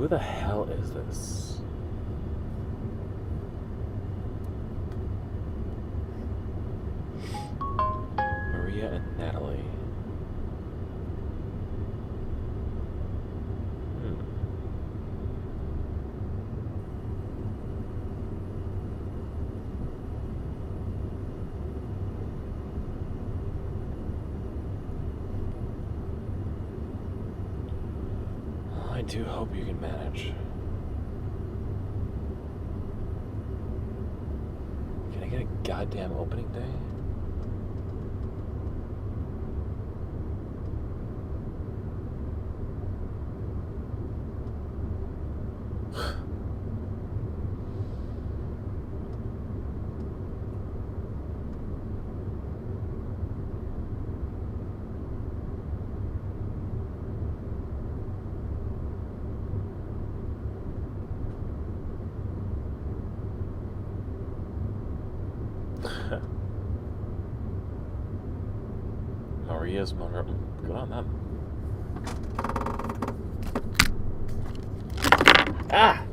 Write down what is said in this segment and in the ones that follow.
Who the hell is this? Maria and Natalie. I do hope you can manage. Can I get a goddamn opening day? Maria's mother. Good on them. Ah!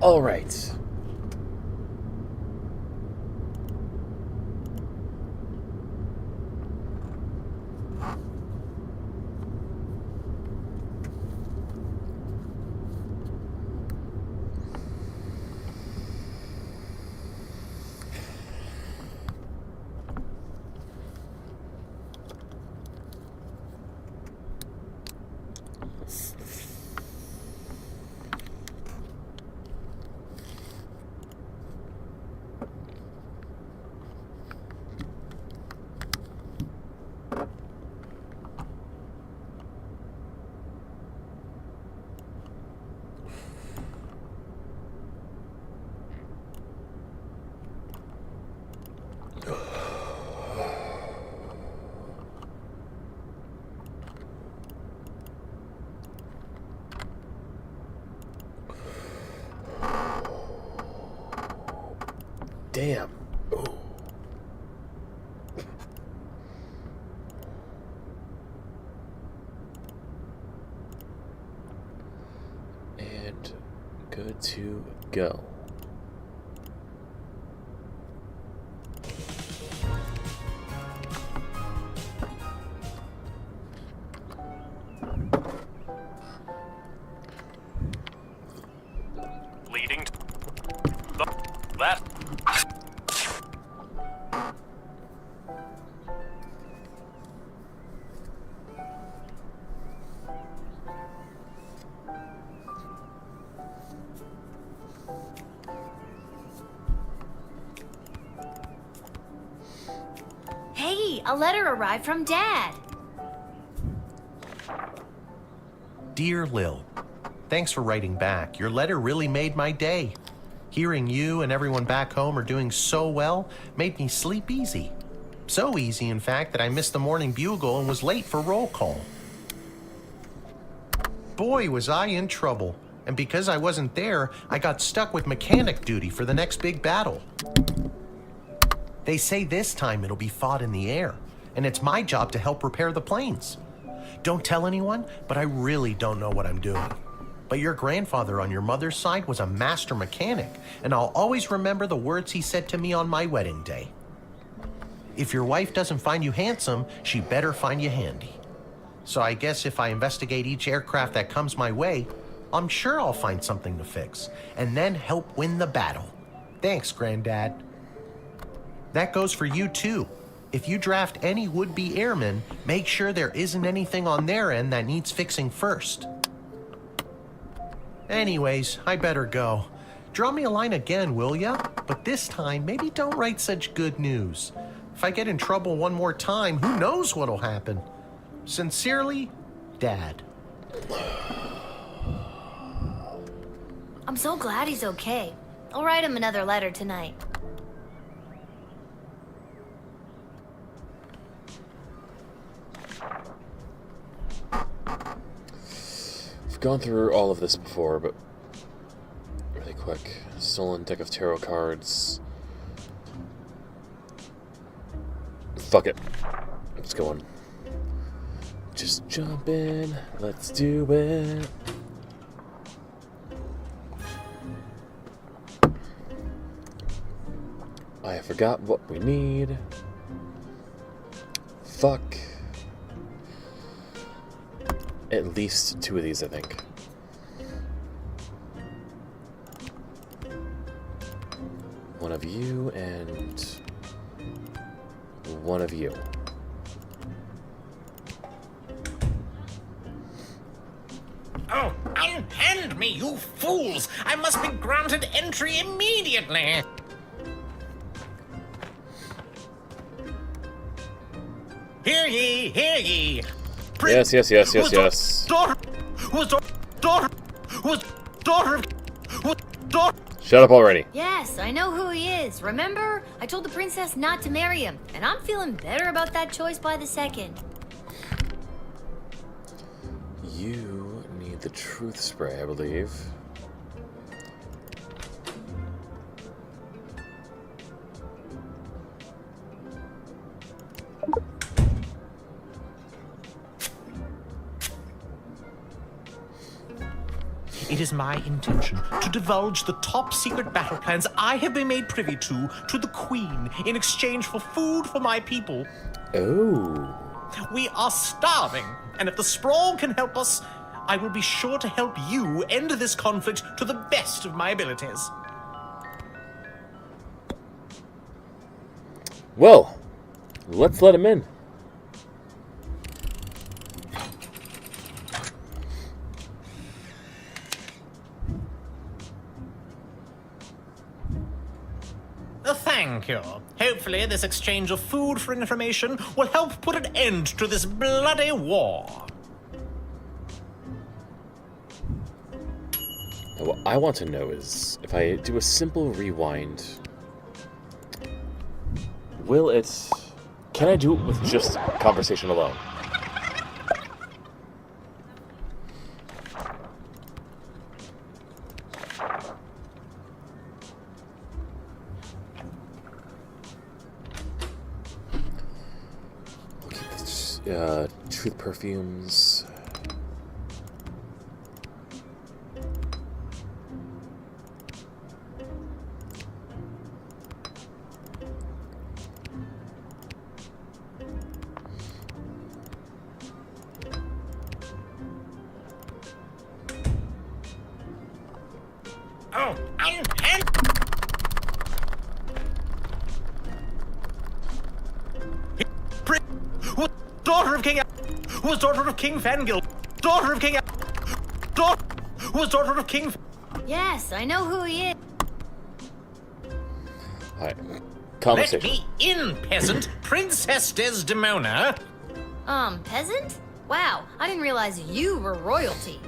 All right. Damn. Ooh. And good to go. Leading to that. Hey, a letter arrived from Dad. Dear Lil, thanks for writing back. Your letter really made my day. Hearing you and everyone back home are doing so well made me sleep easy. So easy, in fact, that I missed the morning bugle and was late for roll call. Boy, was I in trouble. And because I wasn't there, I got stuck with mechanic duty for the next big battle. They say this time it'll be fought in the air, and it's my job to help repair the planes. Don't tell anyone, but I really don't know what I'm doing. But your grandfather on your mother's side was a master mechanic, and I'll always remember the words he said to me on my wedding day. If your wife doesn't find you handsome, she better find you handy. So I guess if I investigate each aircraft that comes my way, I'm sure I'll find something to fix, and then help win the battle. Thanks, Granddad. That goes for you too. If you draft any would-be airmen, make sure there isn't anything on their end that needs fixing first. Anyways, I better go. Draw me a line again, will ya? But this time, maybe don't write such good news. If I get in trouble one more time, who knows what'll happen? Sincerely, Dad. I'm so glad he's okay. I'll write him another letter tonight. I've gone through all of this before, but really quick. Stolen deck of tarot cards. Fuck it. Let's go on. Just jump in. Let's do it. I forgot what we need. Fuck. At least 2 of these, I think. One of you and one of you. Oh, unhand me, you fools! I must be granted entry immediately! Hear ye, hear ye! Yes. Shut up already. Yes, I know who he is. Remember? I told the princess not to marry him, and I'm feeling better about that choice by the second. You need the truth spray, I believe. It is my intention to divulge the top secret battle plans I have been made privy to the Queen in exchange for food for my people. Oh. We are starving, and if the Sprawl can help us, I will be sure to help you end this conflict to the best of my abilities. Well, let's let him in. Thank you. Hopefully this exchange of food for information will help put an end to this bloody war. Now, what I want to know is, if I do a simple rewind, can I do it with just conversation alone? Truth perfumes. Oh, daughter of King was daughter of King Fangil. Daughter of King was daughter of King. Yes, I know who he is. Alright. Conversation. Let me in, peasant. Princess Desdemona. Peasant? Wow, I didn't realize you were royalty.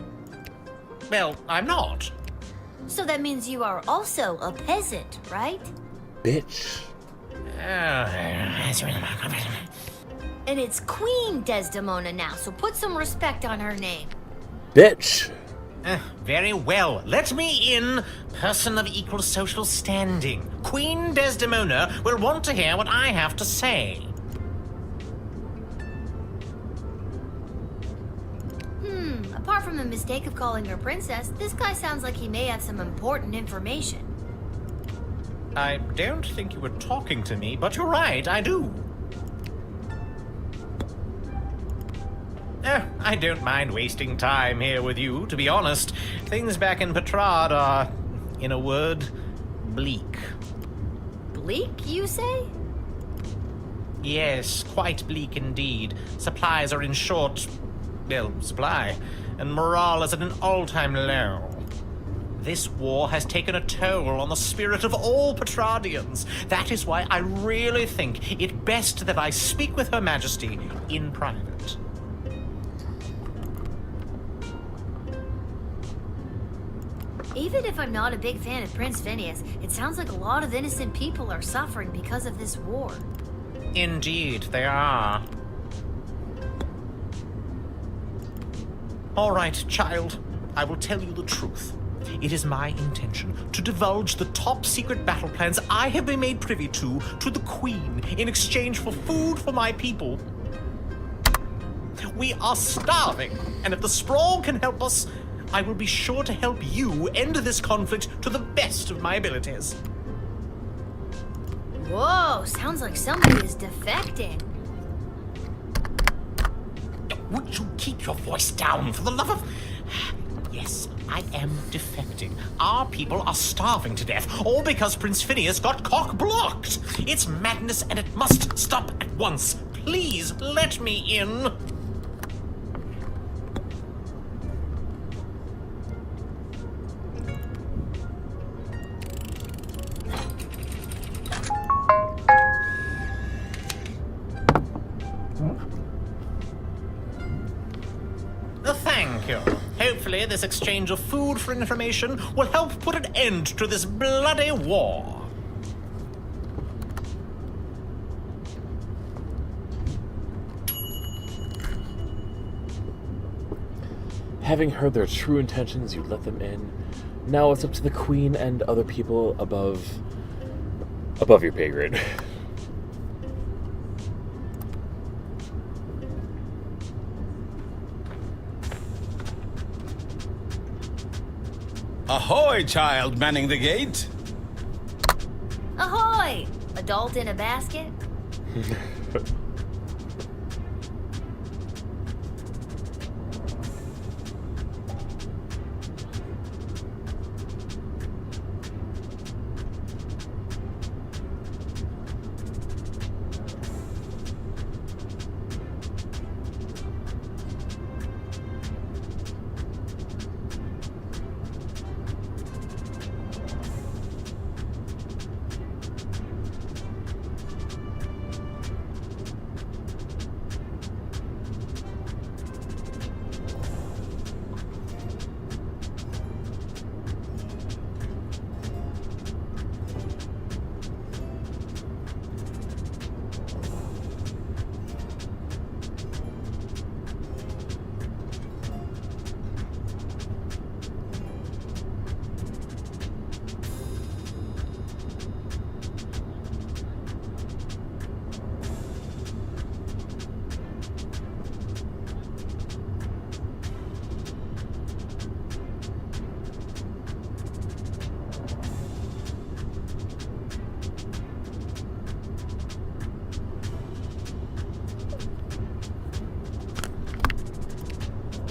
Well, I'm not. So that means you are also a peasant, right? Bitch. And it's Queen Desdemona now, so put some respect on her name. Bitch. Very well. Let me in, person of equal social standing. Queen Desdemona will want to hear what I have to say. Apart from the mistake of calling her princess, this guy sounds like he may have some important information. I don't think you were talking to me, but you're right, I do. I don't mind wasting time here with you, to be honest. Things back in Petrard are, in a word, bleak. Bleak, you say? Yes, quite bleak indeed. Supplies are in short, supply, and morale is at an all-time low. This war has taken a toll on the spirit of all Petrardians. That is why I really think it best that I speak with Her Majesty in private. Even if I'm not a big fan of Prince Phineas, it sounds like a lot of innocent people are suffering because of this war. Indeed, they are. All right, child. I will tell you the truth. It is my intention to divulge the top secret battle plans I have been made privy to the Queen in exchange for food for my people. We are starving, and if the sprawl can help us, I will be sure to help you end this conflict to the best of my abilities. Whoa, sounds like somebody is defecting. Would you keep your voice down, for the love of... Yes, I am defecting. Our people are starving to death, all because Prince Phineas got cock-blocked. It's madness, and it must stop at once. Please let me in. Thank you. Hopefully, this exchange of food for information will help put an end to this bloody war. Having heard their true intentions, you let them in. Now it's up to the Queen and other people above your pay grade. Ahoy, child manning the gate! Ahoy! Adult in a basket?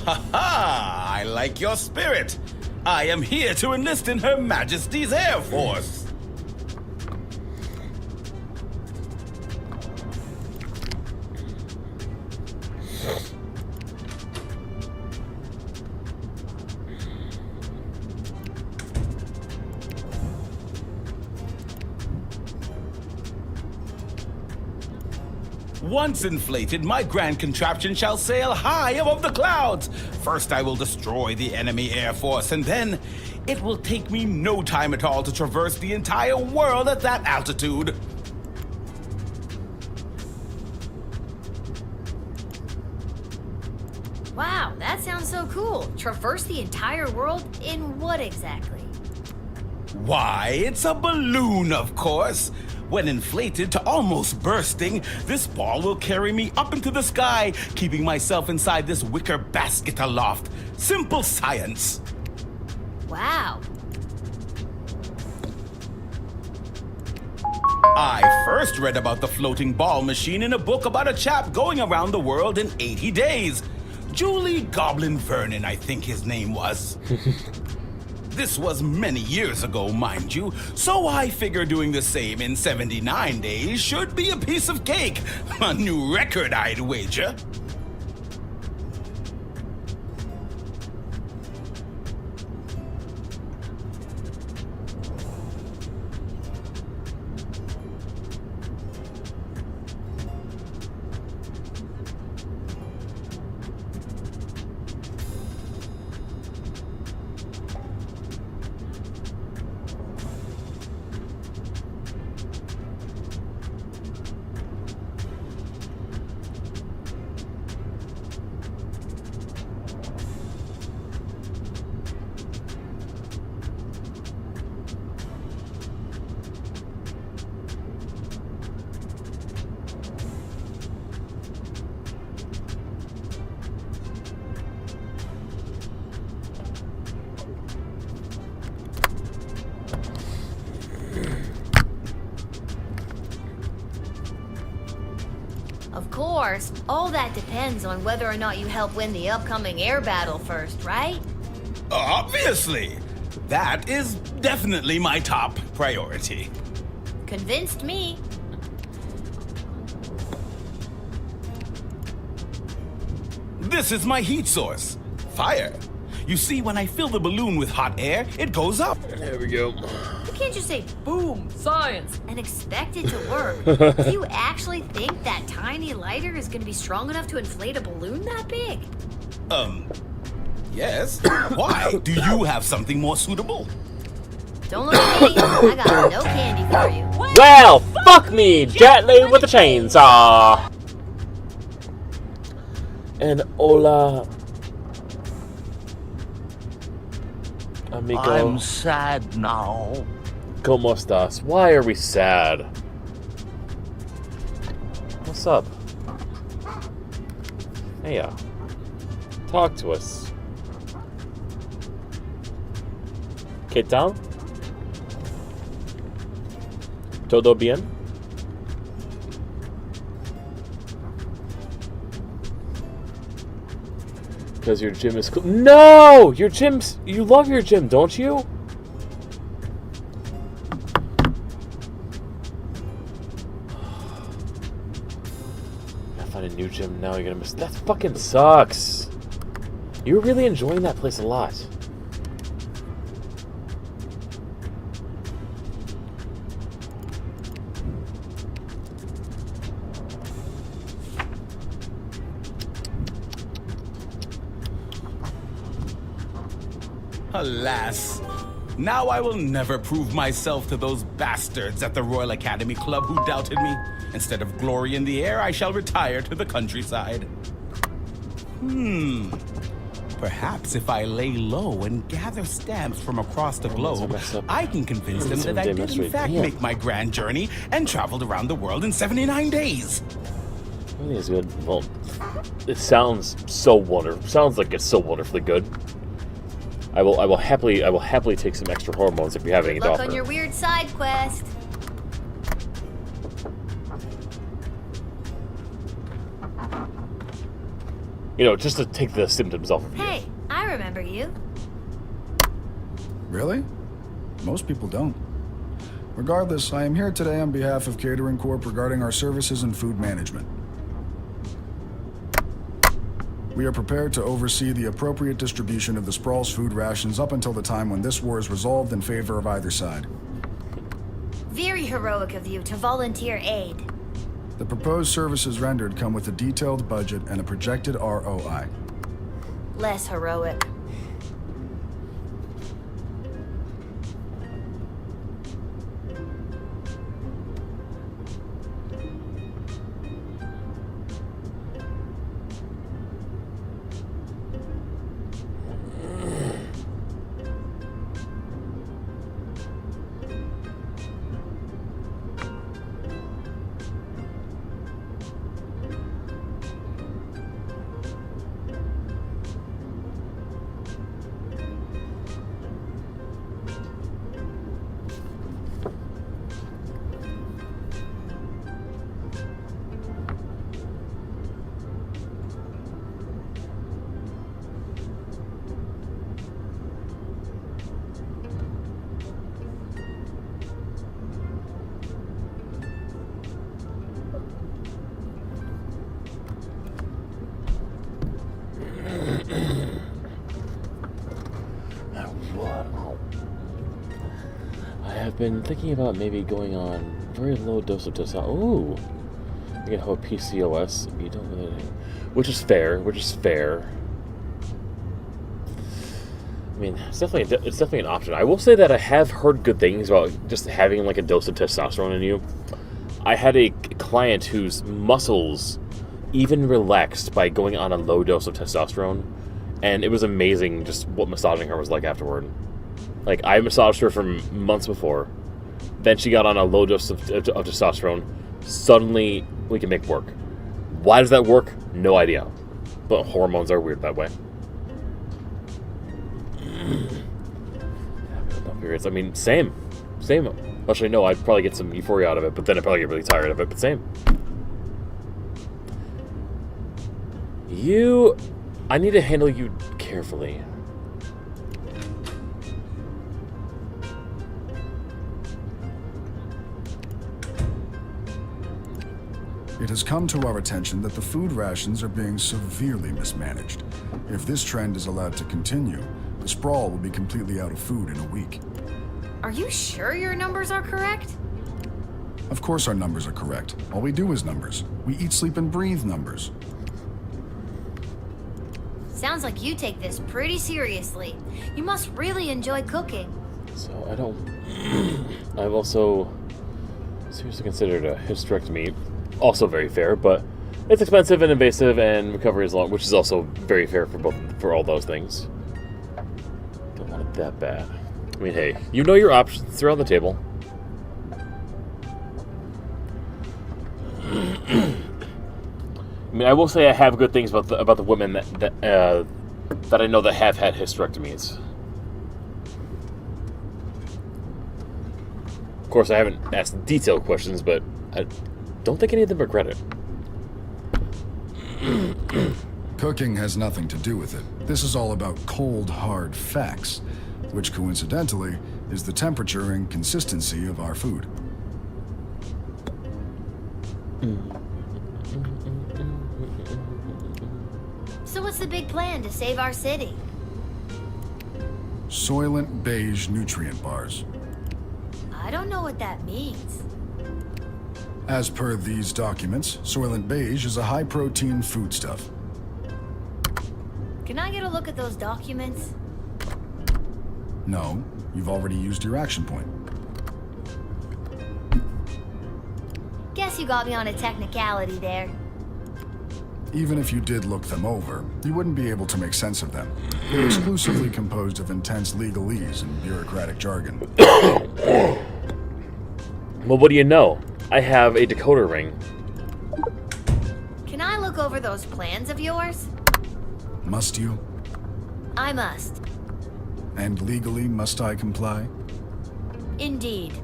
Ha ha! I like your spirit. I am here to enlist in Her Majesty's Air Force. Once inflated, my grand contraption shall sail high above the clouds. First, I will destroy the enemy air force, and then it will take me no time at all to traverse the entire world at that altitude. Wow, that sounds so cool. Traverse the entire world in what exactly? Why, it's a balloon, of course. When inflated to almost bursting, this ball will carry me up into the sky, keeping myself inside this wicker basket aloft. Simple science. Wow. I first read about the floating ball machine in a book about a chap going around the world in 80 days. Julie Goblin Vernon, I think his name was. This was many years ago, mind you, so I figure doing the same in 79 days should be a piece of cake. A new record, I'd wager. course, all that depends on whether or not you help win the upcoming air battle first, right? Obviously. That is definitely my top priority. Convinced me. This is my heat source. Fire. You see, when I fill the balloon with hot air, it goes up. There we go. You can't just say, boom, science, and expect it to work. Do you actually think that tiny lighter is going to be strong enough to inflate a balloon that big? Yes. Why? Do you have something more suitable? Don't look at me. I got no candy for you. Well, fuck me, gently with a chainsaw. And hola, amigo. I'm sad now. ¿Cómo estás? Why are we sad? What's up? Hey, talk to us. ¿Qué tal? ¿Todo bien? Because your gym is cool. No! Your gym's... You love your gym, don't you? I find a new gym now, you're gonna miss... That fucking sucks. You're really enjoying that place a lot. Alas, now I will never prove myself to those bastards at the Royal Academy Club who doubted me. Instead of glory in the air, I shall retire to the countryside. Perhaps if I lay low and gather stamps from across the globe, I can convince them that I did in fact make my grand journey and traveled around the world in 79 days. I think it's good. Well, it sounds so wonderful. Sounds like it's so wonderfully good. I will happily take some extra hormones if you have any to Luck offer. on your weird side quest. You know, just to take the symptoms off of you. Hey, I remember you. Really? Most people don't. Regardless, I am here today on behalf of Catering Corp regarding our services and food management. We are prepared to oversee the appropriate distribution of the Sprawl's food rations up until the time when this war is resolved in favor of either side. Very heroic of you to volunteer aid. The proposed services rendered come with a detailed budget and a projected ROI. Less heroic. I've been thinking about maybe going on very low dose of testosterone. Ooh, you can have a PCOS. You don't really, which is fair. I mean, it's definitely an option. I will say that I have heard good things about just having like a dose of testosterone in you. I had a client whose muscles even relaxed by going on a low dose of testosterone, and it was amazing just what massaging her was like afterward. Like, I massaged her for months before. Then she got on a low dose of testosterone. Suddenly, we can make work. Why does that work? No idea. But hormones are weird that way. I mean, same. Actually, no, I'd probably get some euphoria out of it, but then I'd probably get really tired of it, but same. I need to handle you carefully. It has come to our attention that the food rations are being severely mismanaged. If this trend is allowed to continue, the sprawl will be completely out of food in a week. Are you sure your numbers are correct? Of course our numbers are correct. All we do is numbers. We eat, sleep, and breathe numbers. Sounds like you take this pretty seriously. You must really enjoy cooking. So I don't... I've also seriously considered a hysterectomy. Also very fair, but it's expensive and invasive, and recovery is long, which is also very fair for all those things. Don't want it that bad. I mean, hey, you know your options. They're on the table. I mean, I will say I have good things about the women that I know that have had hysterectomies. Of course, I haven't asked detailed questions, but I don't think any of them regret it. Cooking has nothing to do with it. This is all about cold, hard facts, which coincidentally is the temperature and consistency of our food. So what's the big plan to save our city? Soylent Beige nutrient bars. I don't know what that means. As per these documents, Soylent Beige is a high-protein foodstuff. Can I get a look at those documents? No, you've already used your action point. Guess you got me on a technicality there. Even if you did look them over, you wouldn't be able to make sense of them. They're exclusively composed of intense legalese and bureaucratic jargon. Well, what do you know? I have a decoder ring. Can I look over those plans of yours? Must you? I must. And legally must I comply? Indeed.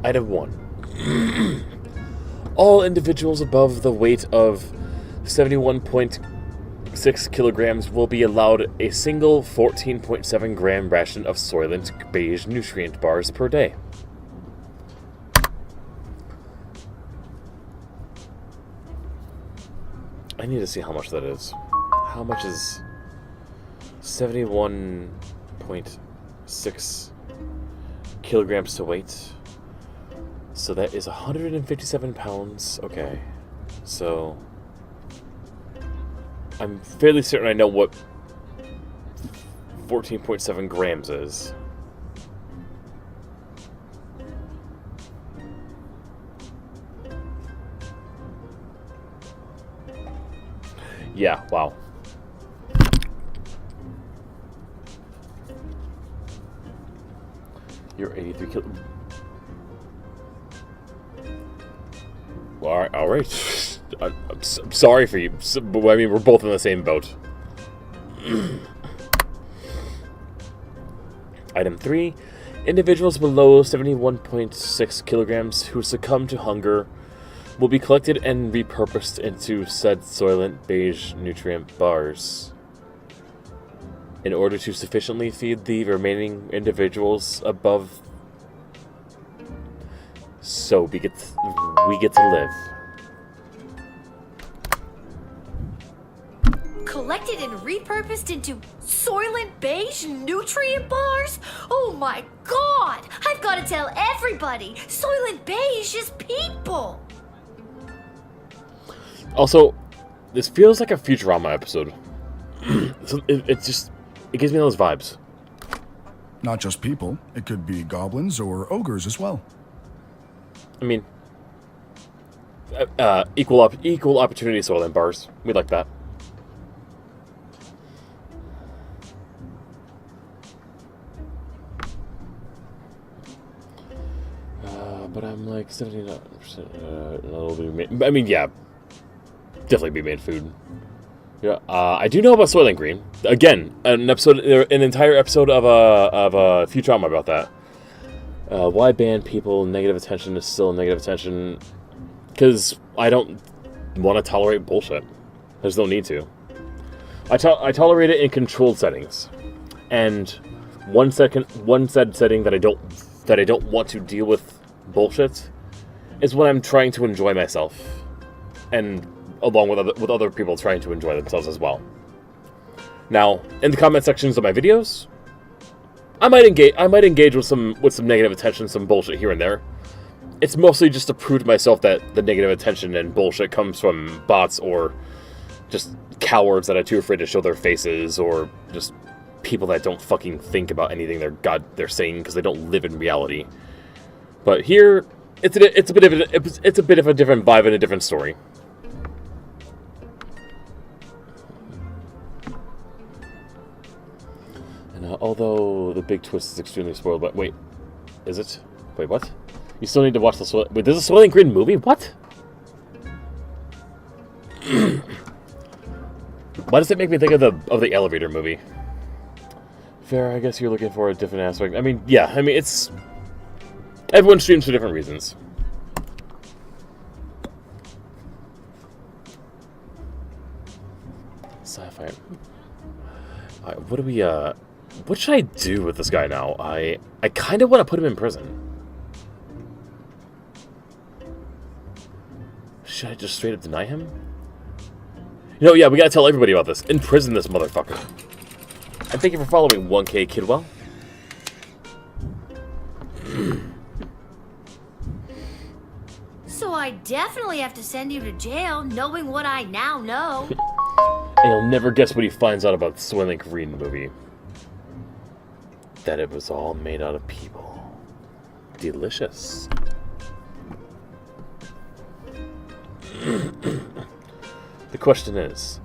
Item 1. All individuals above the weight of 71.6 kilograms will be allowed a single 14.7 gram ration of Soylent Beige nutrient bars per day. I need to see how much that is. How much is 71.6 kilograms to weight? So that is 157 pounds. Okay. So I'm fairly certain I know what 14.7 grams is. Yeah, wow. You're 83 kilo. Well, all right. I'm sorry for you. But I mean, we're both in the same boat. Item 3. Individuals below 71.6 kilograms who succumb to hunger will be collected and repurposed into said Soylent Beige nutrient bars. In order to sufficiently feed the remaining individuals above, so we get to live. Collected and repurposed into Soylent Beige nutrient bars? Oh my god! I've got to tell everybody! Soylent Beige is people! Also, this feels like a Futurama episode. So it gives me those vibes. Not just people. It could be goblins or ogres as well. I mean, equal opportunity Soylent bars. We like that. But I'm like 79%. I mean, yeah, definitely be made food. Yeah, I do know about Soylent Green. Again, an entire episode of Futurama about that. Why ban people? Negative attention is still negative attention. Because I don't want to tolerate bullshit. There's no need to. I tolerate it in controlled settings, and one said setting that I don't want to deal with bullshit is when I'm trying to enjoy myself, and along with other people trying to enjoy themselves as well. Now, in the comment sections of my videos, I might engage with some negative attention, some bullshit here and there. It's mostly just to prove to myself that the negative attention and bullshit comes from bots or just cowards that are too afraid to show their faces, or just people that don't fucking think about anything they're saying because they don't live in reality. But here, it's a bit of a different vibe and a different story. And although the big twist is extremely spoiled, but wait, is it? Wait, what? You still need to watch the Wait, there's a Soylent Green movie? What? Why does it make me think of the elevator movie? Fair, I guess you're looking for a different aspect. I mean, yeah, it's... Everyone streams for different reasons. Sci-fi. Alright, what do we, what should I do with this guy now? I kind of want to put him in prison. Should I just straight up deny him? You know, yeah, we gotta tell everybody about this. Imprison this motherfucker. And thank you for following 1K Kidwell. So I definitely have to send you to jail, knowing what I now know. And you'll never guess what he finds out about the Soylent Green movie. That it was all made out of people. Delicious. The question is,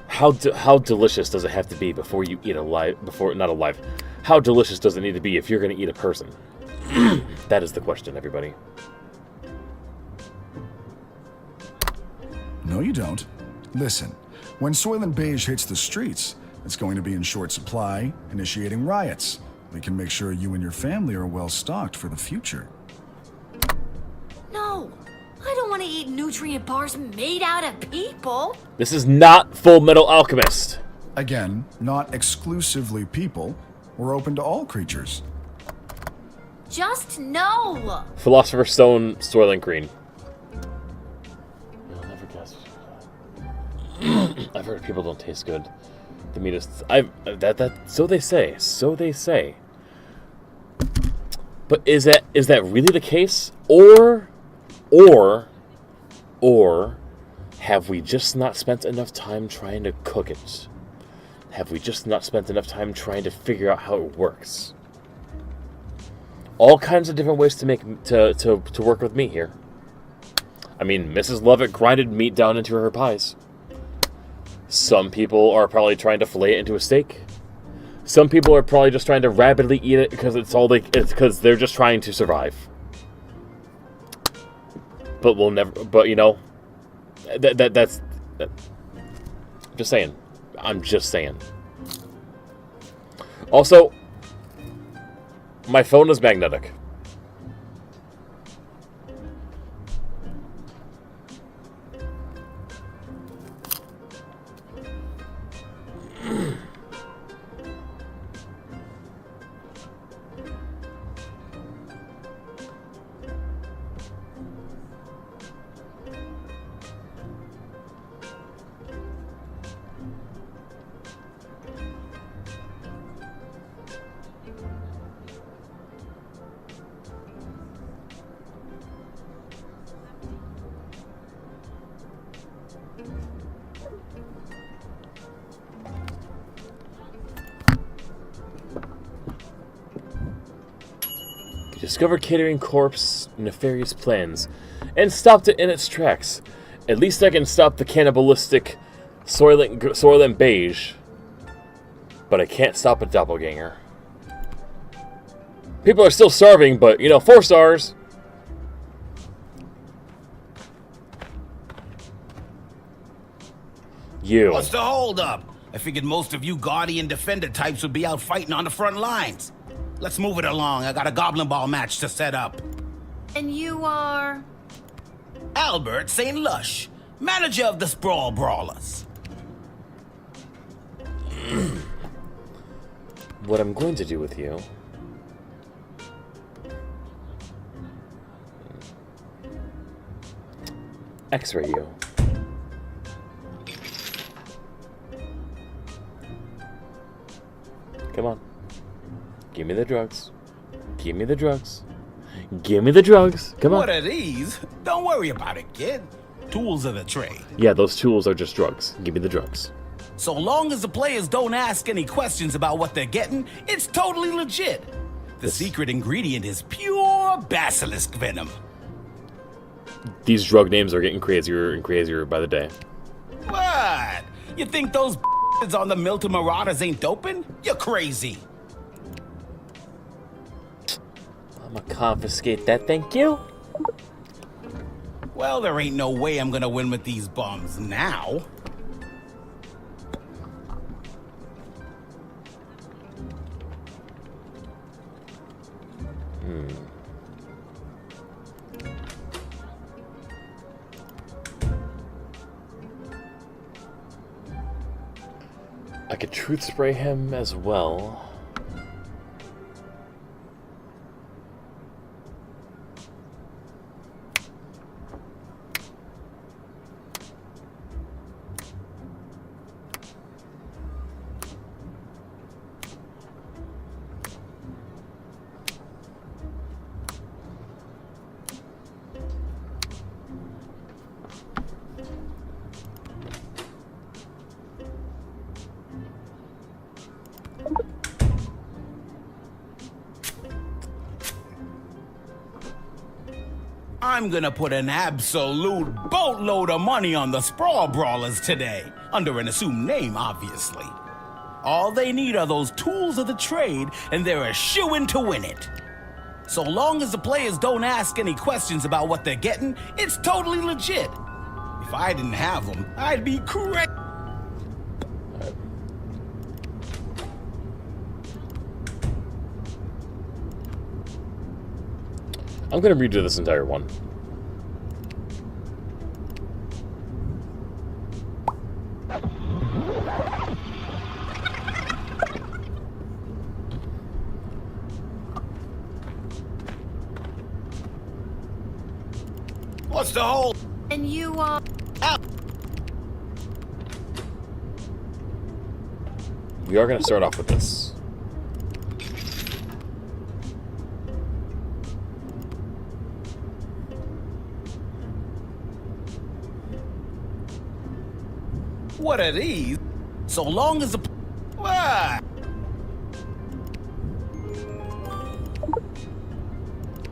how delicious does it have to be before you eat not alive? How delicious does it need to be if you're going to eat a person? That is the question, everybody. No, you don't. Listen, when Soylent Beige hits the streets, it's going to be in short supply, initiating riots. We can make sure you and your family are well stocked for the future. No, I don't want to eat nutrient bars made out of people. This is not Full Metal Alchemist. Again, not exclusively people. We're open to all creatures. Just no. Philosopher's Stone, Soylent Green. You'll never guess. I've heard people don't taste good. The meat is... so they say. So they say. But is that really the case? Or have we just not spent enough time trying to cook it? Have we just not spent enough time trying to figure out how it works? All kinds of different ways to work with meat here. I mean, Mrs. Lovett grinded meat down into her pies. Some people are probably trying to fillet it into a steak. Some people are probably just trying to rapidly eat it because it's because they're just trying to survive. But we'll never. But you know, that's. Just saying. I'm just saying. Also, my phone is magnetic. Discovered Catering Corp's nefarious plans and stopped it in its tracks. At least I can stop the cannibalistic Soylent Beige, but I can't stop a doppelganger. People are still starving, but, 4 stars. You. What's the holdup? I figured most of you Guardian Defender types would be out fighting on the front lines. Let's move it along. I got a Goblin Ball match to set up. And you are? Albert St. Lush, manager of the Sprawl Brawlers. What I'm going to do with you... X-ray you. Come on. Give me the drugs. Give me the drugs. Give me the drugs. Come on. What are these? Don't worry about it, kid. Tools of the trade. Yeah, those tools are just drugs. Give me the drugs. So long as the players don't ask any questions about what they're getting, it's totally legit. The secret ingredient is pure basilisk venom. These drug names are getting crazier and crazier by the day. What? You think those on the Milton Marauders ain't doping? You're crazy. I'm gonna confiscate that, thank you. Well, there ain't no way I'm gonna win with these bums now. I could truth spray him as well. I'm gonna put an absolute boatload of money on the Sprawl Brawlers today, under an assumed name, obviously. All they need are those tools of the trade, and they're a shoo-in to win it. So long as the players don't ask any questions about what they're getting, it's totally legit. If I didn't have them, I'd be crazy. I'm gonna redo this entire one. What's the whole... And you are? We are gonna start off with this. What are these? So long as the... What?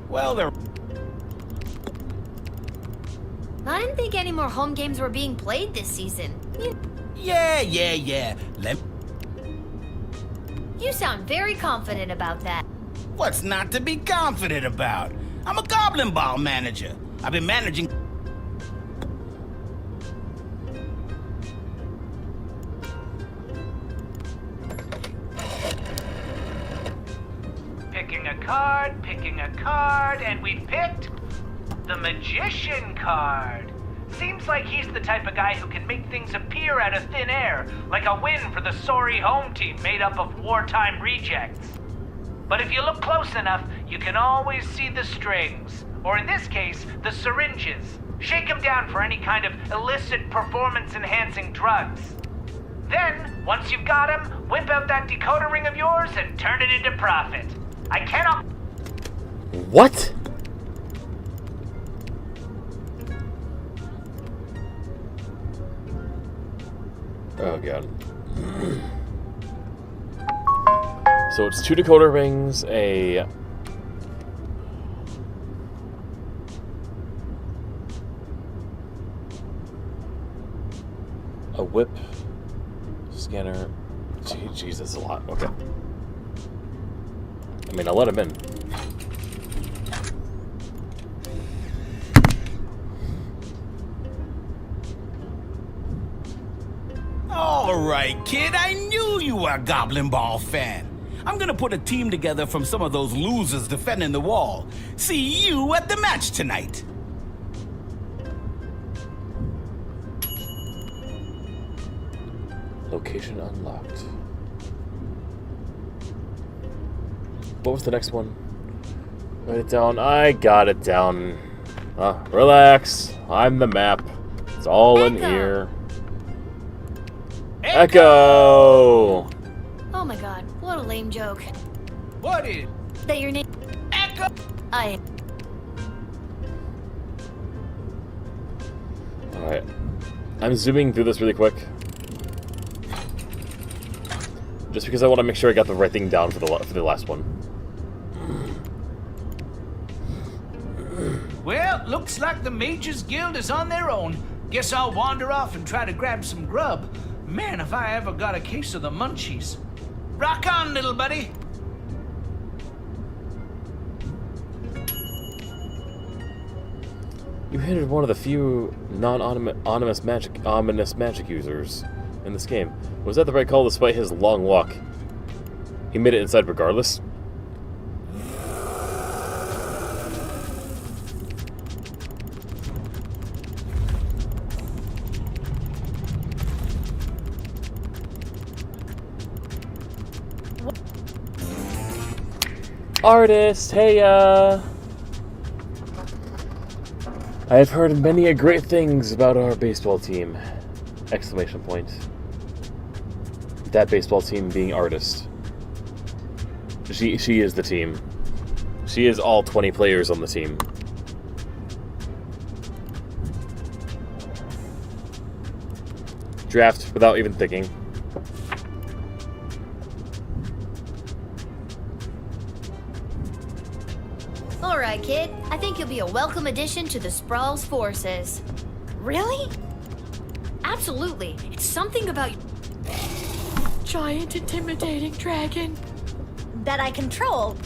Well, they're... I didn't think any more home games were being played this season. Yeah. You sound very confident about that. What's not to be confident about? I'm a Goblin Ball manager. I've been managing... Picking a card, and we picked the Magician card. Seems like he's the type of guy who can make things appear out of thin air, like a win for the sorry home team made up of wartime rejects. But if you look close enough, you can always see the strings, or in this case, the syringes. Shake him down for any kind of illicit performance-enhancing drugs. Then, once you've got him, whip out that decoder ring of yours and turn it into profit. I cannot... What? Oh god. So it's 2 decoder rings, a whip, scanner. Jeez, that's a lot. Okay. I mean, I'll let him in. All right, kid, I knew you were a Goblin Ball fan. I'm gonna put a team together from some of those losers defending the wall. See you at the match tonight. Location unlocked. What was the next one? Write it down. I got it down. Relax. I'm the map. It's all in here. Echo! Oh my god, what a lame joke. What is That your name. Echo? Alright. I'm zooming through this really quick. Just because I want to make sure I got the right thing down for the last one. Well, looks like the Mages Guild is on their own. Guess I'll wander off and try to grab some grub. Man, if I ever got a case of the munchies. Rock on, little buddy. You hindered one of the few non-ominous magic users in this game. Was that the right call despite his long walk? He made it inside regardless? Artist, hey, I have heard many great things about our baseball team! Exclamation point. That baseball team being Artist. She is the team. She is all 20 players on the team. Draft without even thinking. Alright, kid. I think you'll be a welcome addition to the Sprawl's forces. Really? Absolutely. It's something about giant intimidating dragon that I control.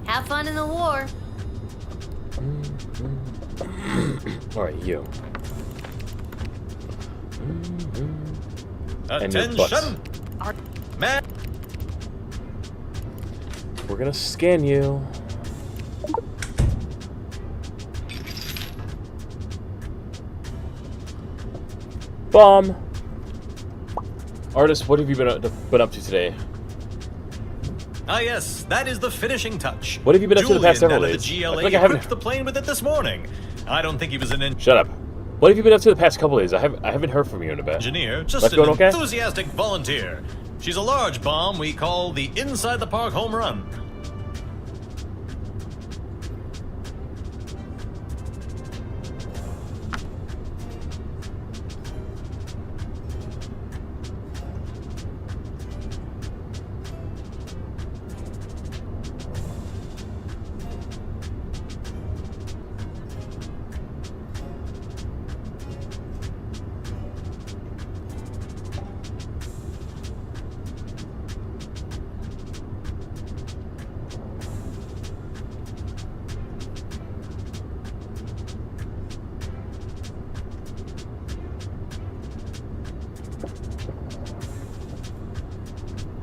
Have fun in the war. Alright, you. And your butt. Attention! Man! We're gonna scan you. Bomb! Artist, what have you been up to today? Ah yes, that is the finishing touch. What have you been up to the past several Julian days? down I at feel the like GLA I haven't- equipped the plane with it this morning. I don't think he was an Shut up. What have you been up to the past couple days? I haven't heard from you in a bit. engineer, just Life an going okay? enthusiastic volunteer. She's a large bomb we call the Inside the Park Home Run.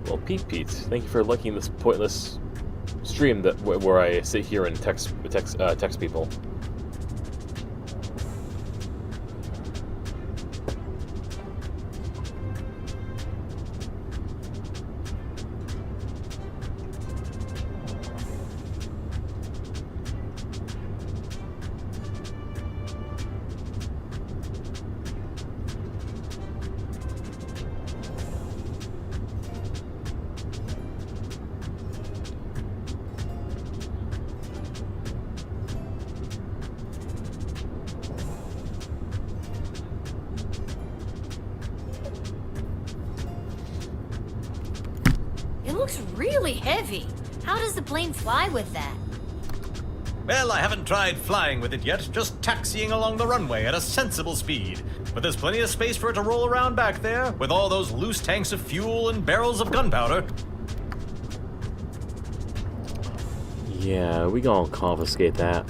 Well, Pete, thank you for liking this pointless stream where I sit here and text people. It looks really heavy. How does the plane fly with that? Well, I haven't tried flying with it yet, just taxiing along the runway at a sensible speed. But there's plenty of space for it to roll around back there, with all those loose tanks of fuel and barrels of gunpowder. Yeah, we gonna confiscate that.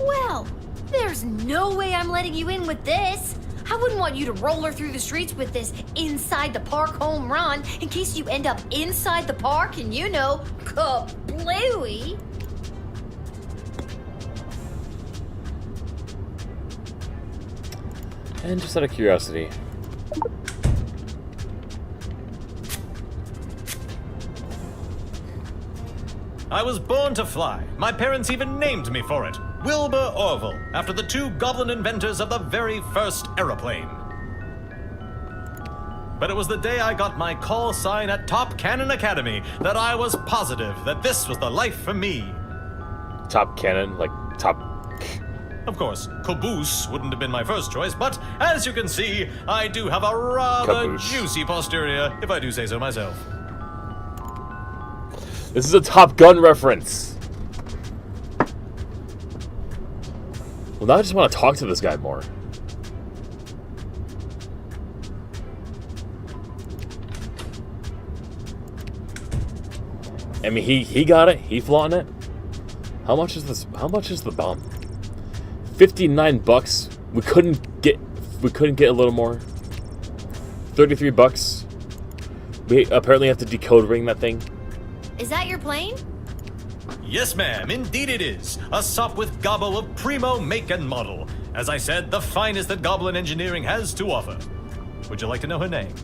Well, there's no way I'm letting you in with this. I wouldn't want you to roller through the streets with this inside the park home run in case you end up inside the park and, you know, kablooey. And just out of curiosity, I was born to fly. My parents even named me for it. Wilbur Orville, after the two goblin inventors of the very first aeroplane. But it was the day I got my call sign at Top Cannon Academy that I was positive that this was the life for me. top cannon, like top. Of course, caboose wouldn't have been my first choice, but as you can see, I do have a rather Caboose. juicy posterior, if I do say so myself. This is a Top Gun reference. Well, now I just want to talk to this guy more. I mean, he got it. He flaunting it. How much is this? How much is the bomb? $59. We couldn't get a little more. $33. We apparently have to decode ring that thing. Is that your plane? Yes, ma'am, indeed it is. A sup with gobbo of primo make and model. As I said, the finest that Goblin Engineering has to offer. Would you like to know her name?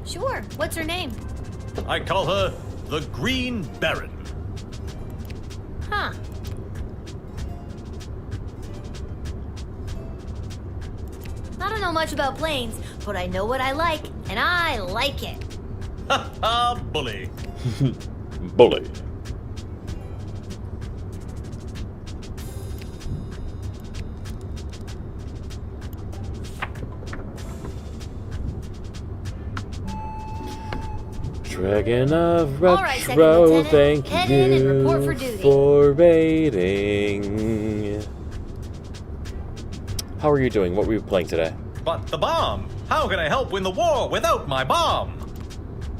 Sure. What's her name? I call her the Green Baron. Huh. I don't know much about planes, but I know what I like, and I like it. Ha ha, bully. Bully. Dragon of All right, Second Retro, Lieutenant. thank Head in and report for you duty. for raiding. How are you doing? What were you playing today? But the bomb! How can I help win the war without my bomb?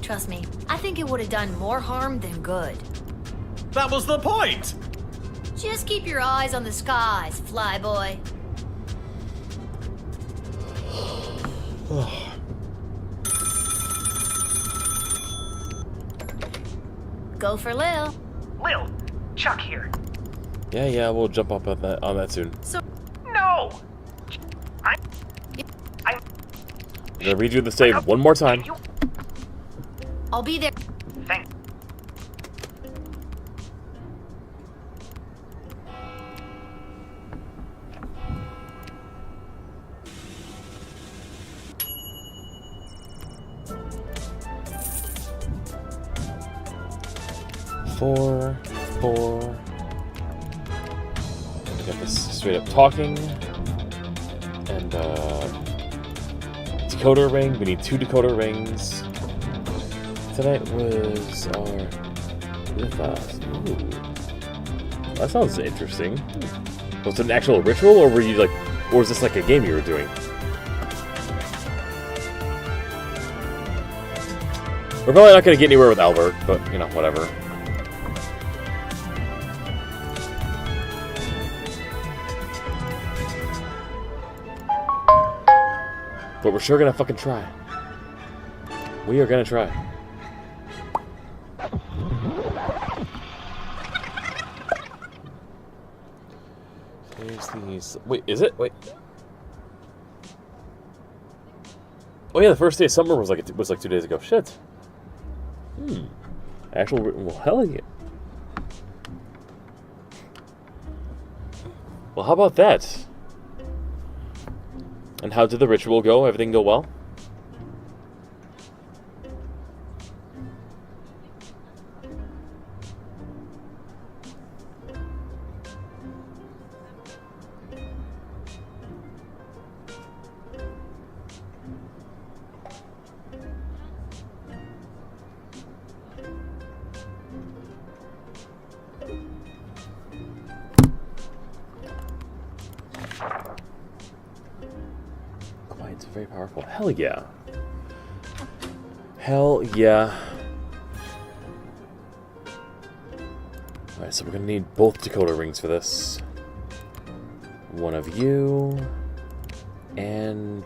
Trust me, I think it would have done more harm than good. That was the point! Just keep your eyes on the skies, flyboy. Go for Lil. Lil, Chuck here. Yeah, we'll jump up on that soon. No! I'm I'm gonna redo the save one more time. you. I'll be there. Thank. Four. Get this straight up talking. And decoder ring. We need 2 decoder rings. Tonight was our with us. Ooh. That sounds interesting. Was it an actual ritual, or were you like, or was this like a game you were doing? We're probably not gonna get anywhere with Albert, but you know, whatever. But we're sure gonna fucking try. We are gonna try. Here's these. Wait, is it? Wait. Oh yeah, the first day of summer was like 2 days ago. Shit. Actual. Well, hell yeah. Well, how about that? And how did the ritual go? Everything go well? It's very powerful. Hell yeah. Hell yeah. Alright, so we're gonna need both decoder rings for this. One of you. And...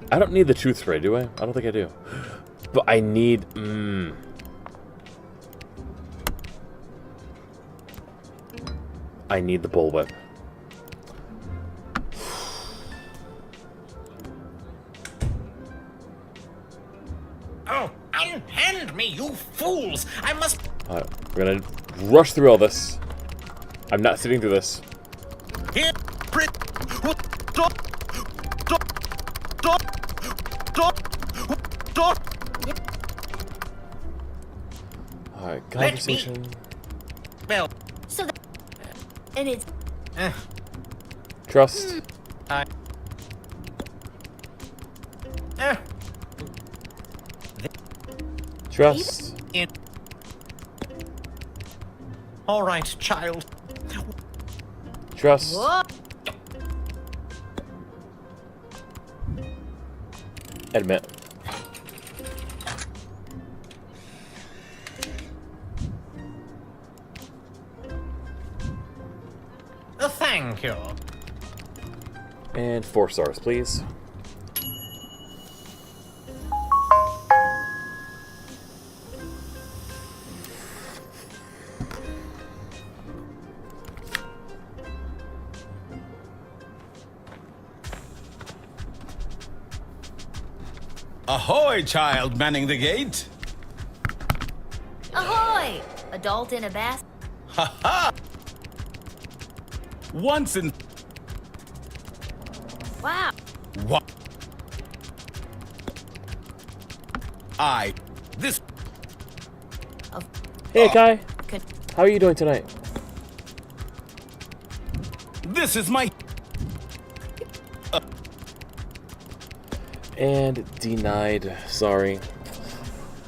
I don't need the tooth spray, do I? I don't think I do. But I need... I need the bullwhip. Oh, unhand me, you fools! I must. Alright, we're gonna rush through all this. I'm not sitting through this. Here, Alright, conversation. Well, So that, and it's Trust. Trust. all right, child. Trust. whoa. Admit. Thank you. And 4 stars, please. Ahoy, child manning the gate. Ahoy! Adult in a bath. Ha ha! Once in Wow. what? This Hey, Kai. Con- How are you doing tonight? this is my And denied. Sorry.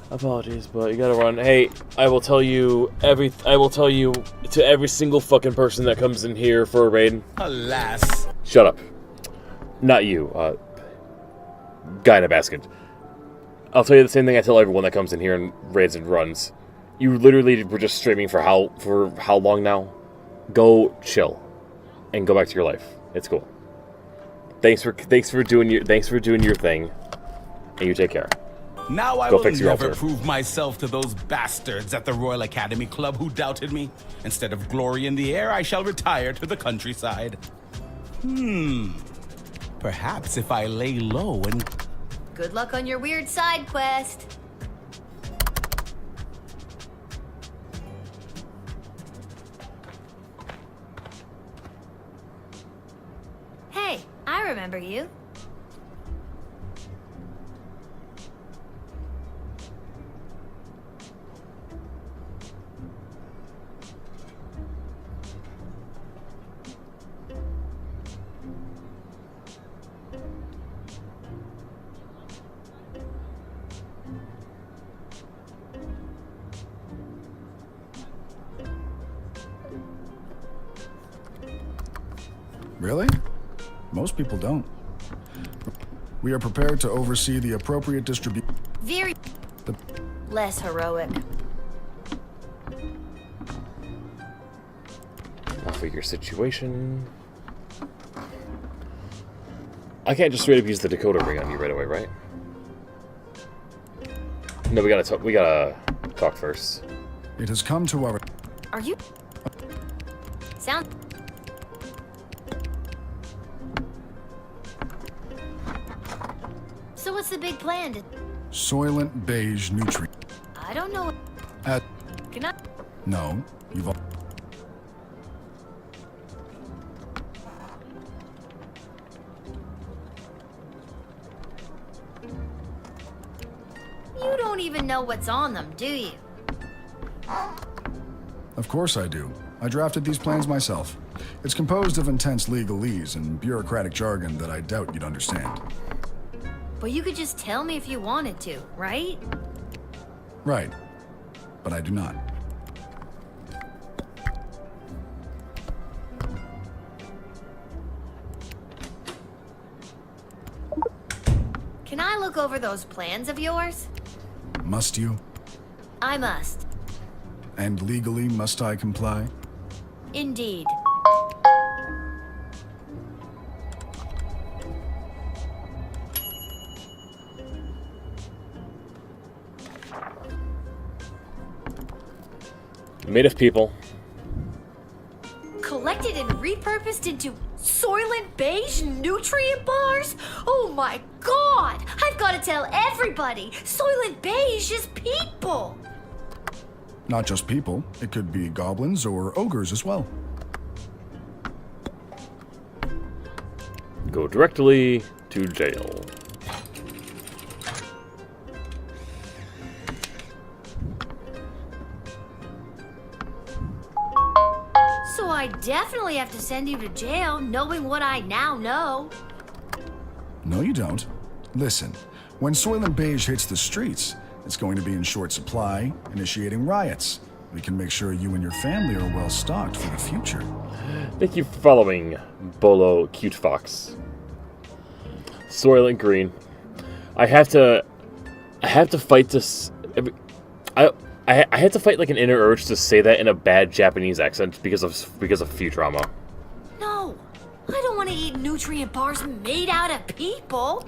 Apologies, but you gotta run. Hey, I will tell you to every single fucking person that comes in here for a raid. alas. Shut up. Not you. Guy in a basket. I'll tell you the same thing I tell everyone that comes in here and raids and runs. You literally were just streaming for how long now? Go chill, and go back to your life. It's cool. Thanks for doing your thing, and you take care. Now I Go will fix your never altar. prove myself to those bastards at the Royal Academy Club who doubted me. Instead of glory in the air, I shall retire to the countryside. Perhaps if I lay low and... Good luck on your weird side quest. Hey, I remember you. Really? Most people don't. We are prepared to oversee the appropriate distribution. Very less heroic. I'll figure situation. I can't just straight up use the decoder ring on you right away, right? No, we gotta talk first. It has come to our... Are you? Sound. So what's the big plan? Soylent beige nutrient. I don't know. At... Can I? No, you've... You don't even know what's on them, do you? Of course I do. I drafted these plans myself. It's composed of intense legalese and bureaucratic jargon that I doubt you'd understand. But you could just tell me if you wanted to, right? Right. But I do not. Can I look over those plans of yours? Must you? I must. And legally must I comply? Indeed. Made of people. Collected and repurposed into Soylent Beige nutrient bars? Oh my god! I've got to tell everybody! Soylent Beige is people! Not just people. It could be goblins or ogres as well. Go directly to jail. So I definitely have to send you to jail, knowing what I now know. No, you don't. Listen, when Soylent Beige hits the streets, it's going to be in short supply, initiating riots. We can make sure you and your family are well stocked for the future. Thank you for following, Bolo Cute Fox. Soylent Green. I have to fight this. I had to fight like an inner urge to say that in a bad Japanese accent because of Futurama. No, I don't want to eat nutrient bars made out of people.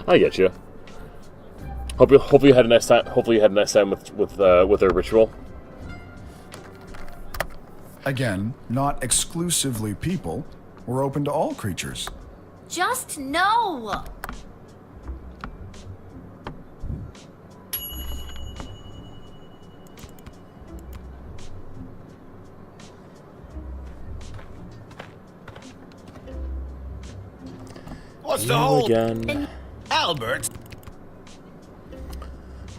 I get you. Hopefully you had a nice time. Hopefully you had a nice time with their ritual. Again, not exclusively people. We're open to all creatures. Just no. What's the You whole again. Albert?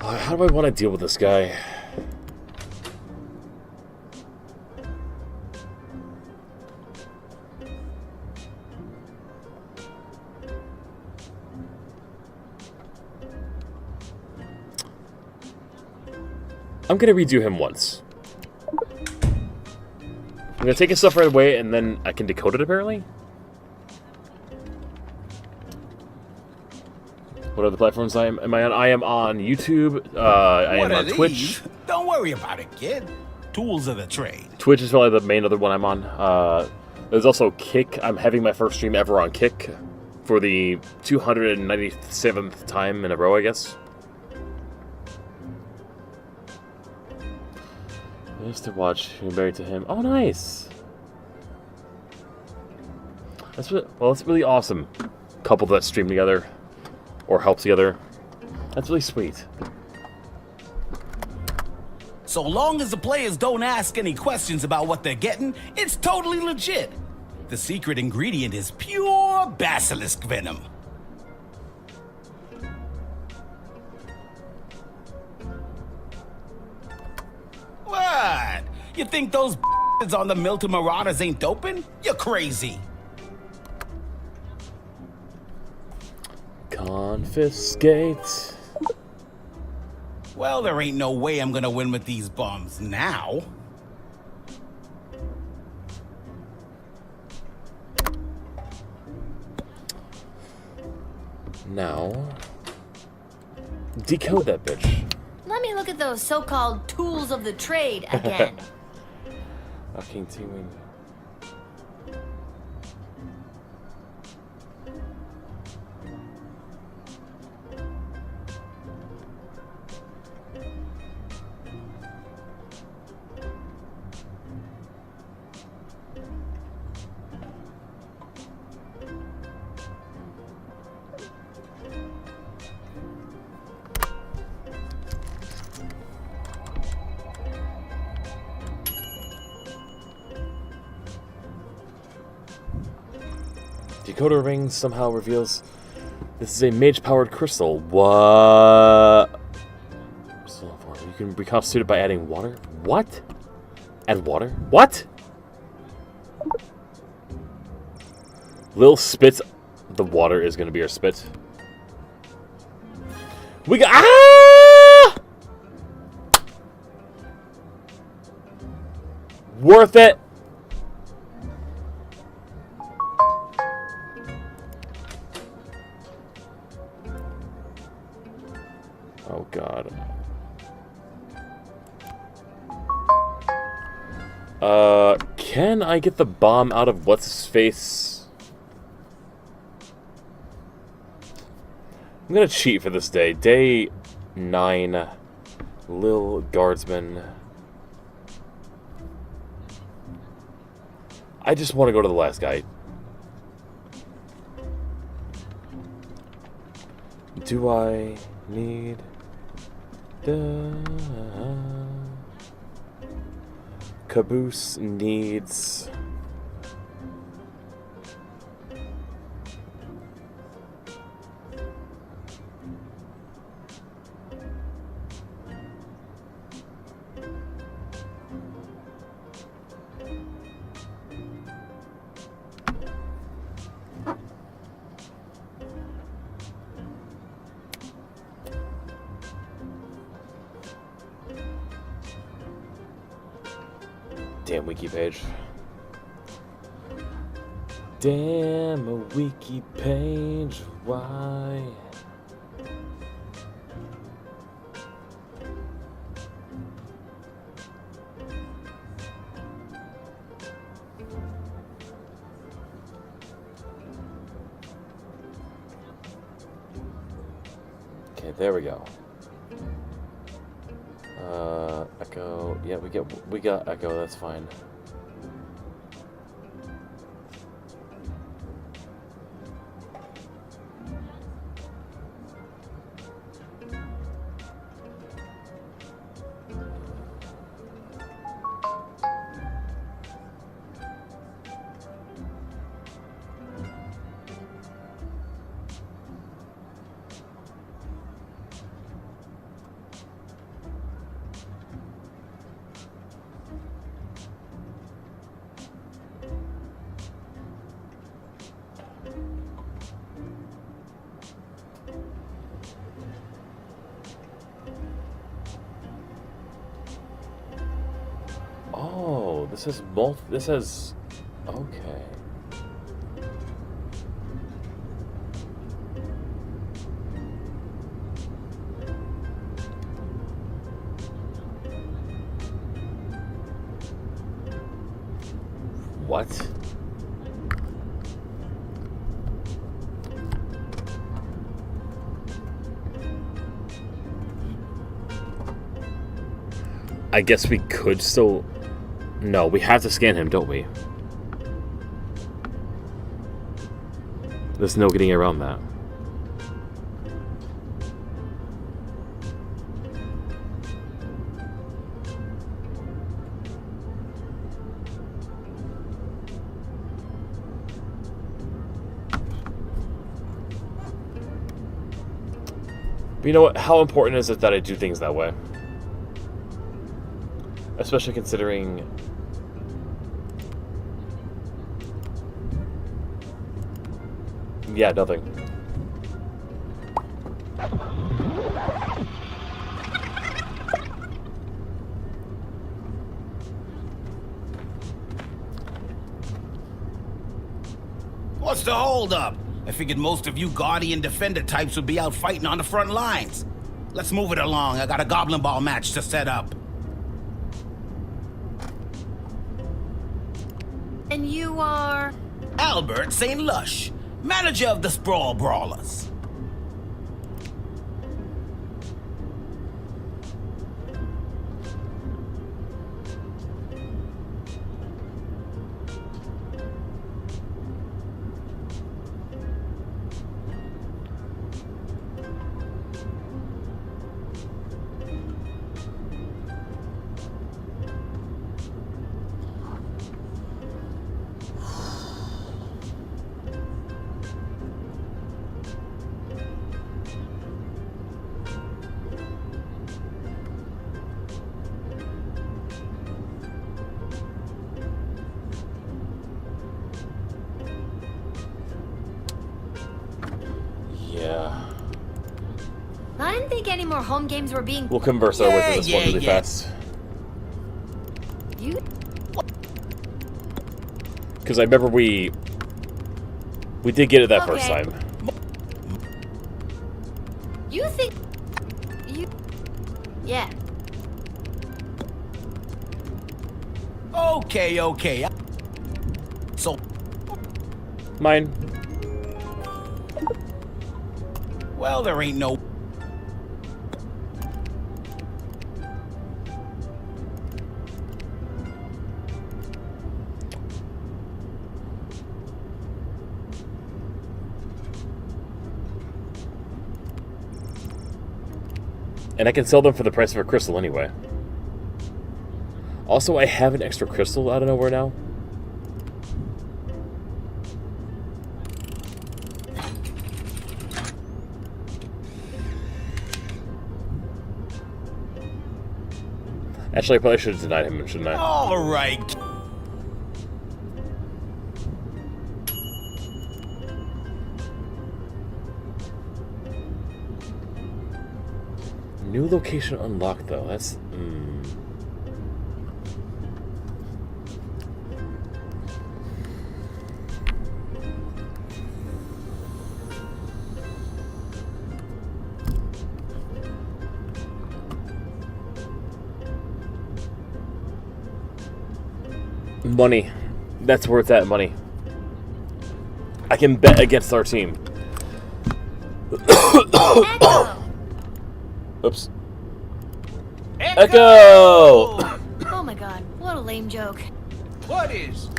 How do I want to deal with this guy? I'm gonna redo him once. I'm gonna take his stuff right away, and then I can decode it, apparently? What other platforms am I on? I am on YouTube, I am on Twitch. Don't worry about it, kid. Tools of the trade. Twitch is probably the main other one I'm on. There's also Kick. I'm having my first stream ever on Kick for the 297th time in a row, I guess. Just to watch You're Married to Him. Oh, nice. That's really awesome. Couple that stream together or help together. That's really sweet. So long as the players don't ask any questions about what they're getting, it's totally legit. The secret ingredient is pure basilisk venom. What? You think those on the Milton Marauders ain't doping? You're crazy. Confiscate. Well, there ain't no way I'm gonna win with these bombs now. Now, decode that bitch. Let me look at those so-called tools of the trade again. Fucking teaming. Decoder ring somehow reveals this is a mage-powered crystal. What? You can reconstitute it by adding water? What? Add water? What? Lil spits. The water is going to be our spit. We got. Ah! Worth it. Can I get the bomb out of what's-his-face? I'm gonna cheat for this day. Day 9. Lil Guardsman. I just want to go to the last guy. Do I need the Caboose needs damn wiki page. Damn a wiki page, why? Okay, there we go. Echo. Yeah, we got Echo. That's fine. Oh, this is both. This is okay. What? I guess we could still... No, we have to scan him, don't we? There's no getting around that. But you know what? How important is it that I do things that way? Especially considering... Yeah, nothing. What's the holdup? I figured most of you Guardian Defender types would be out fighting on the front lines. Let's move it along. I got a Goblin Ball match to set up. And you are? Albert St. Lush, manager of the Sprawl Brawlers. Yeah. I didn't think any more home games were being. We'll converse our way through this one really fast. You. Because I remember we did get it that first time. You think you? Yeah. Okay. So, Mine. well, there ain't no... And I can sell them for the price of a crystal anyway. Also, I have an extra crystal out of nowhere now. Actually, I probably should have denied him, shouldn't I? All right. New location unlocked, though. That's... Money. That's where it's at, money. I can bet against our team. Echo! Oops. Echo! Oh my god, what a lame joke. What is?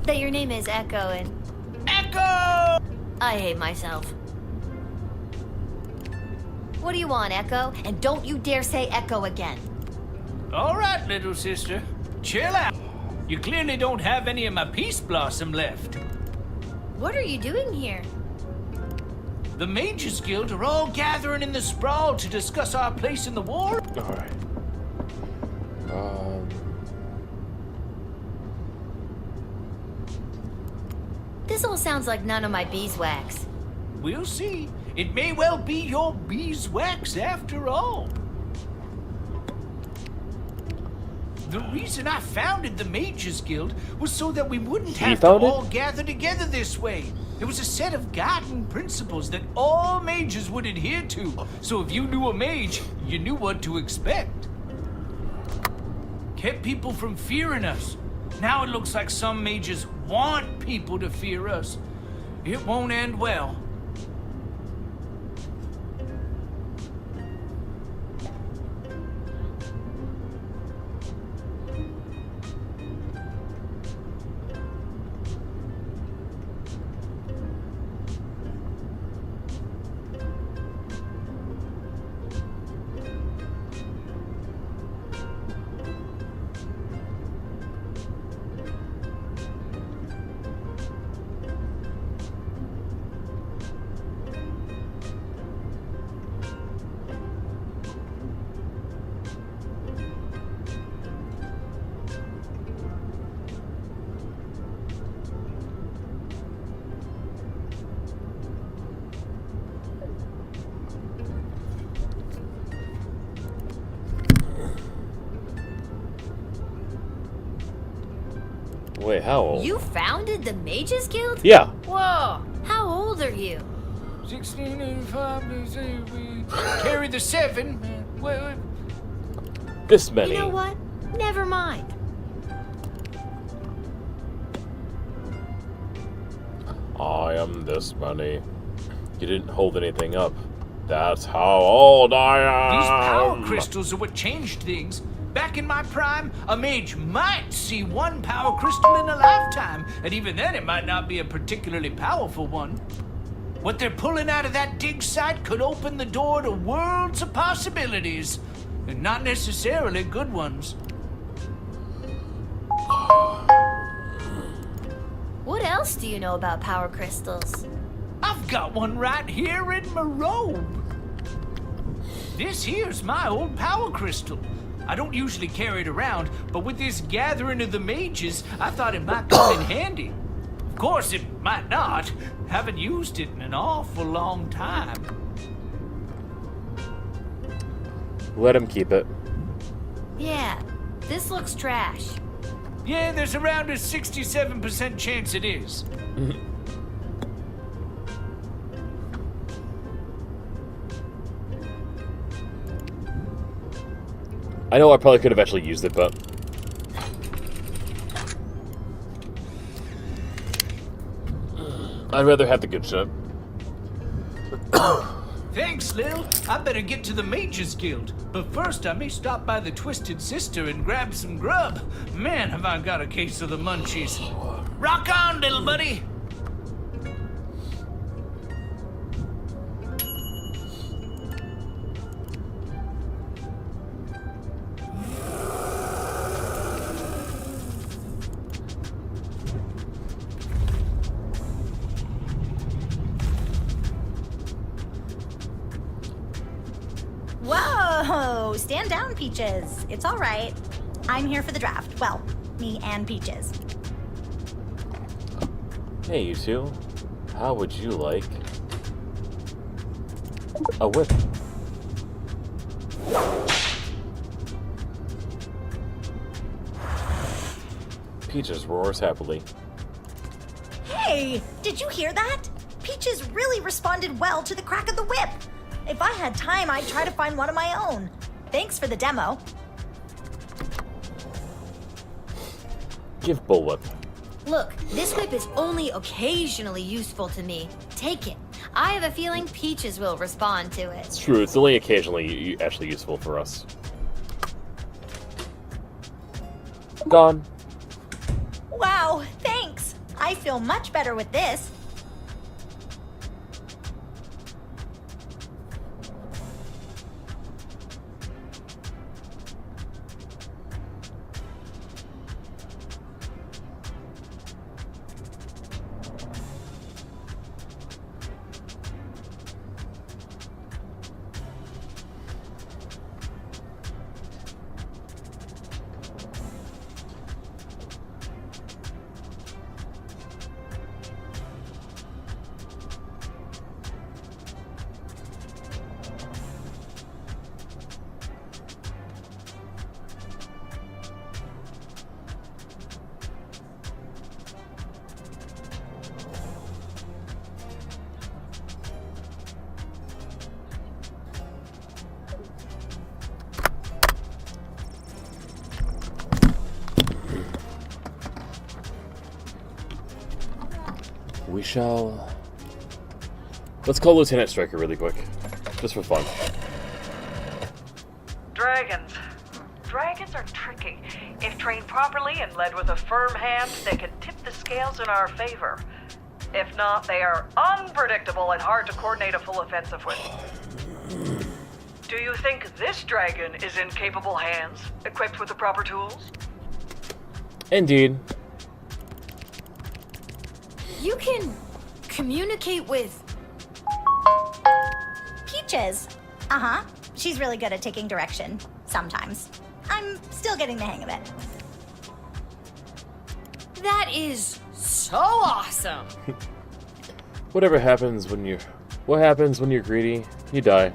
That your name is Echo and Echo! I hate myself. What do you want, Echo? And don't you dare say Echo again. All right, little sister. Chill out. You clearly don't have any of my peace blossom left. What are you doing here? The Mages Guild are all gathering in the sprawl to discuss our place in the war. Alright. This all sounds like none of my beeswax. We'll see. It may well be your beeswax after all. The reason I founded the Mages Guild was so that we wouldn't have to all gather together this way. It was a set of guiding principles that all mages would adhere to. So if you knew a mage, you knew what to expect. Kept people from fearing us. Now it looks like some mages want people to fear us. It won't end well. Wait, how old? You founded the Mages Guild? Yeah. Whoa! How old are you? 1685, we carry the 7. Well, This many. You know what? Never mind. I am this many. You didn't hold anything up. That's how old I am. these power crystals are what changed things. Back in my prime, a mage might see one power crystal in a lifetime, and even then it might not be a particularly powerful one. What they're pulling out of that dig site could open the door to worlds of possibilities, and not necessarily good ones. What else do you know about power crystals? I've got one right here in my robe. This here's my old power crystal. I don't usually carry it around, but with this gathering of the mages, I thought it might come in handy. Of course, it might not. Haven't used it in an awful long time. Let him keep it. Yeah, this looks trash. Yeah, there's around a 67% chance it is. I know I probably could have actually used it, but I'd rather have the good ship. Thanks, Lil. I better get to the Mages Guild. But first, I may stop by the Twisted Sister and grab some grub. Man, have I got a case of the munchies. Rock on, little buddy! Whoa! Stand down, Peaches. It's all right. I'm here for the draft. Well, me and Peaches. Hey, you two. How would you like a whip? Peaches roars happily. Hey! Did you hear that? Peaches really responded well to the crack of the whip. If I had time, I'd try to find one of my own. Thanks for the demo. Give Bullwhip. Look, this whip is only occasionally useful to me. Take it. I have a feeling Peaches will respond to it. It's true, it's only occasionally actually useful for us. Gone. Wow, thanks. I feel much better with this. We shall... Let's call Lieutenant Stryker really quick. Just for fun. Dragons. Dragons are tricky. If trained properly and led with a firm hand, they can tip the scales in our favor. If not, they are unpredictable and hard to coordinate a full offensive with. Do you think this dragon is in capable hands, equipped with the proper tools? Indeed. You can communicate with... Peaches. Uh-huh. She's really good at taking direction. Sometimes. I'm still getting the hang of it. That is so awesome! Whatever happens when you... What happens when you're greedy? You die.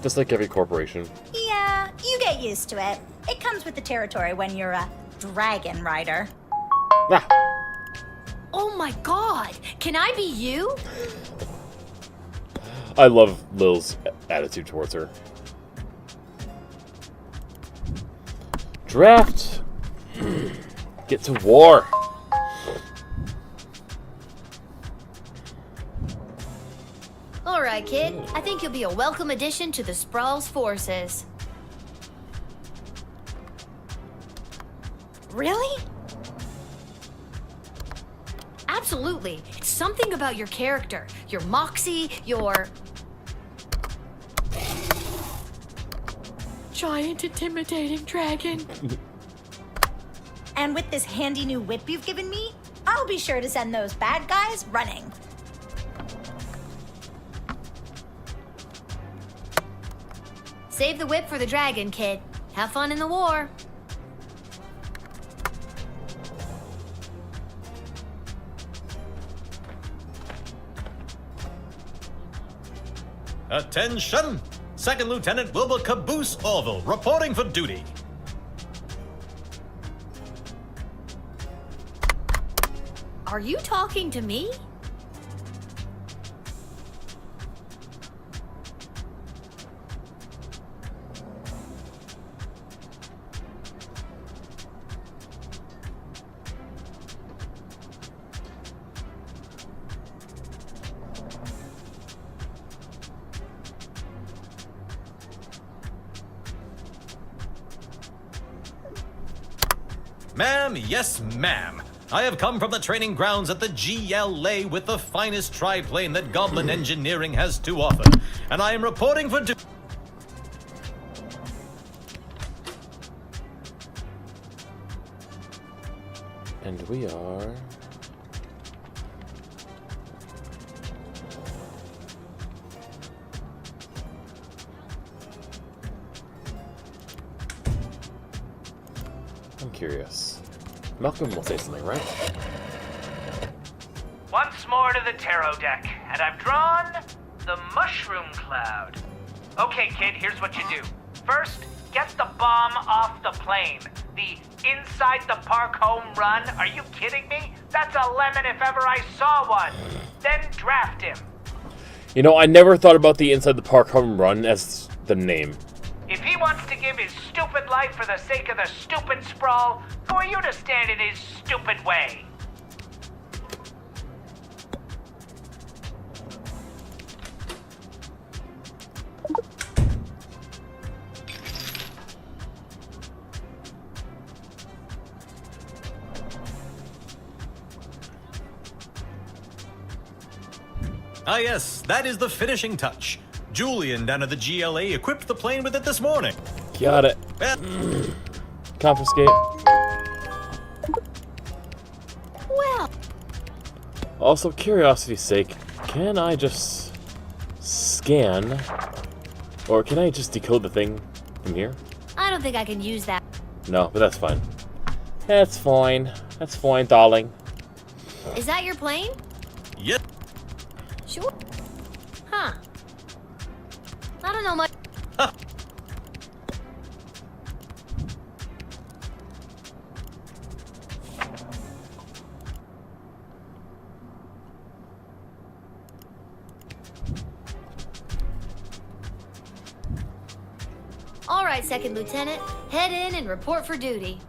Just like every corporation. Yeah, you get used to it. It comes with the territory when you're a dragon rider. Ah! Oh my god! Can I be you? I love Lil's attitude towards her. Draft! Get to war! Alright, kid. I think you'll be a welcome addition to the Sprawl's forces. Really? Absolutely. It's something about your character, your moxie, your... giant intimidating dragon. And with this handy new whip you've given me, I'll be sure to send those bad guys running. Save the whip for the dragon, kid. Have fun in the war. Attention! Second Lieutenant Wilbur Caboose Orville, reporting for duty. Are you talking to me? Ma'am, yes, ma'am. I have come from the training grounds at the GLA with the finest triplane that Goblin Engineering has to offer, and I am reporting for duty. And we are... I'm curious. Malcolm will say something, right? Once more to the tarot deck, and I've drawn the mushroom cloud. Okay, kid, here's what you do. First, get the bomb off the plane. The inside the park home run? Are you kidding me? That's a lemon if ever I saw one. Then draft him. You know, I never thought about the inside the park home run as the name. If he wants to give his stupid life for the sake of the stupid sprawl, who are you to stand in his stupid way? Ah yes, that is the finishing touch. Julian down at the GLA equipped the plane with it this morning. Got it. Well, Confiscate. Well, Also, curiosity's sake, can I just scan, or can I just decode the thing from here? I don't think I can use that. No, but that's fine. That's fine. That's fine, darling. Is that your plane? yep. Sure. Huh. I don't know much. All right, Second Lieutenant. Head in and report for duty.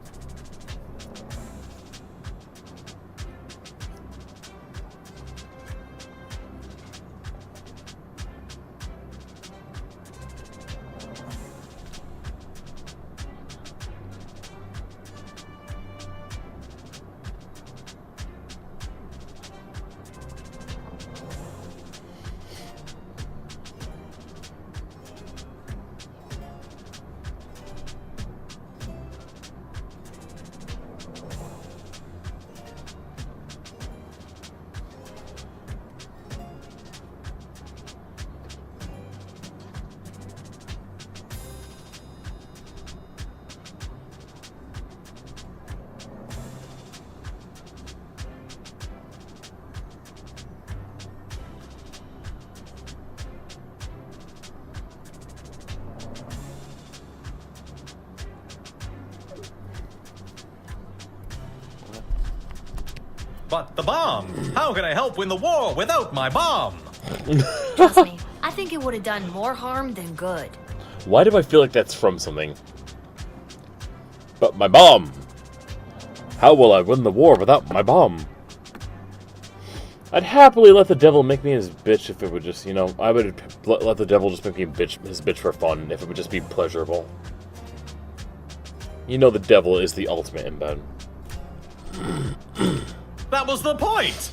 But the bomb! How can I help win the war without my bomb? Trust me, I think it would have done more harm than good. Why do I feel like that's from something? But my bomb! How will I win the war without my bomb? I'd happily let the devil make me his bitch if it would just, you know, I would let the devil just make me his bitch for fun, if it would just be pleasurable. You know the devil is the ultimate in bed. That was the point!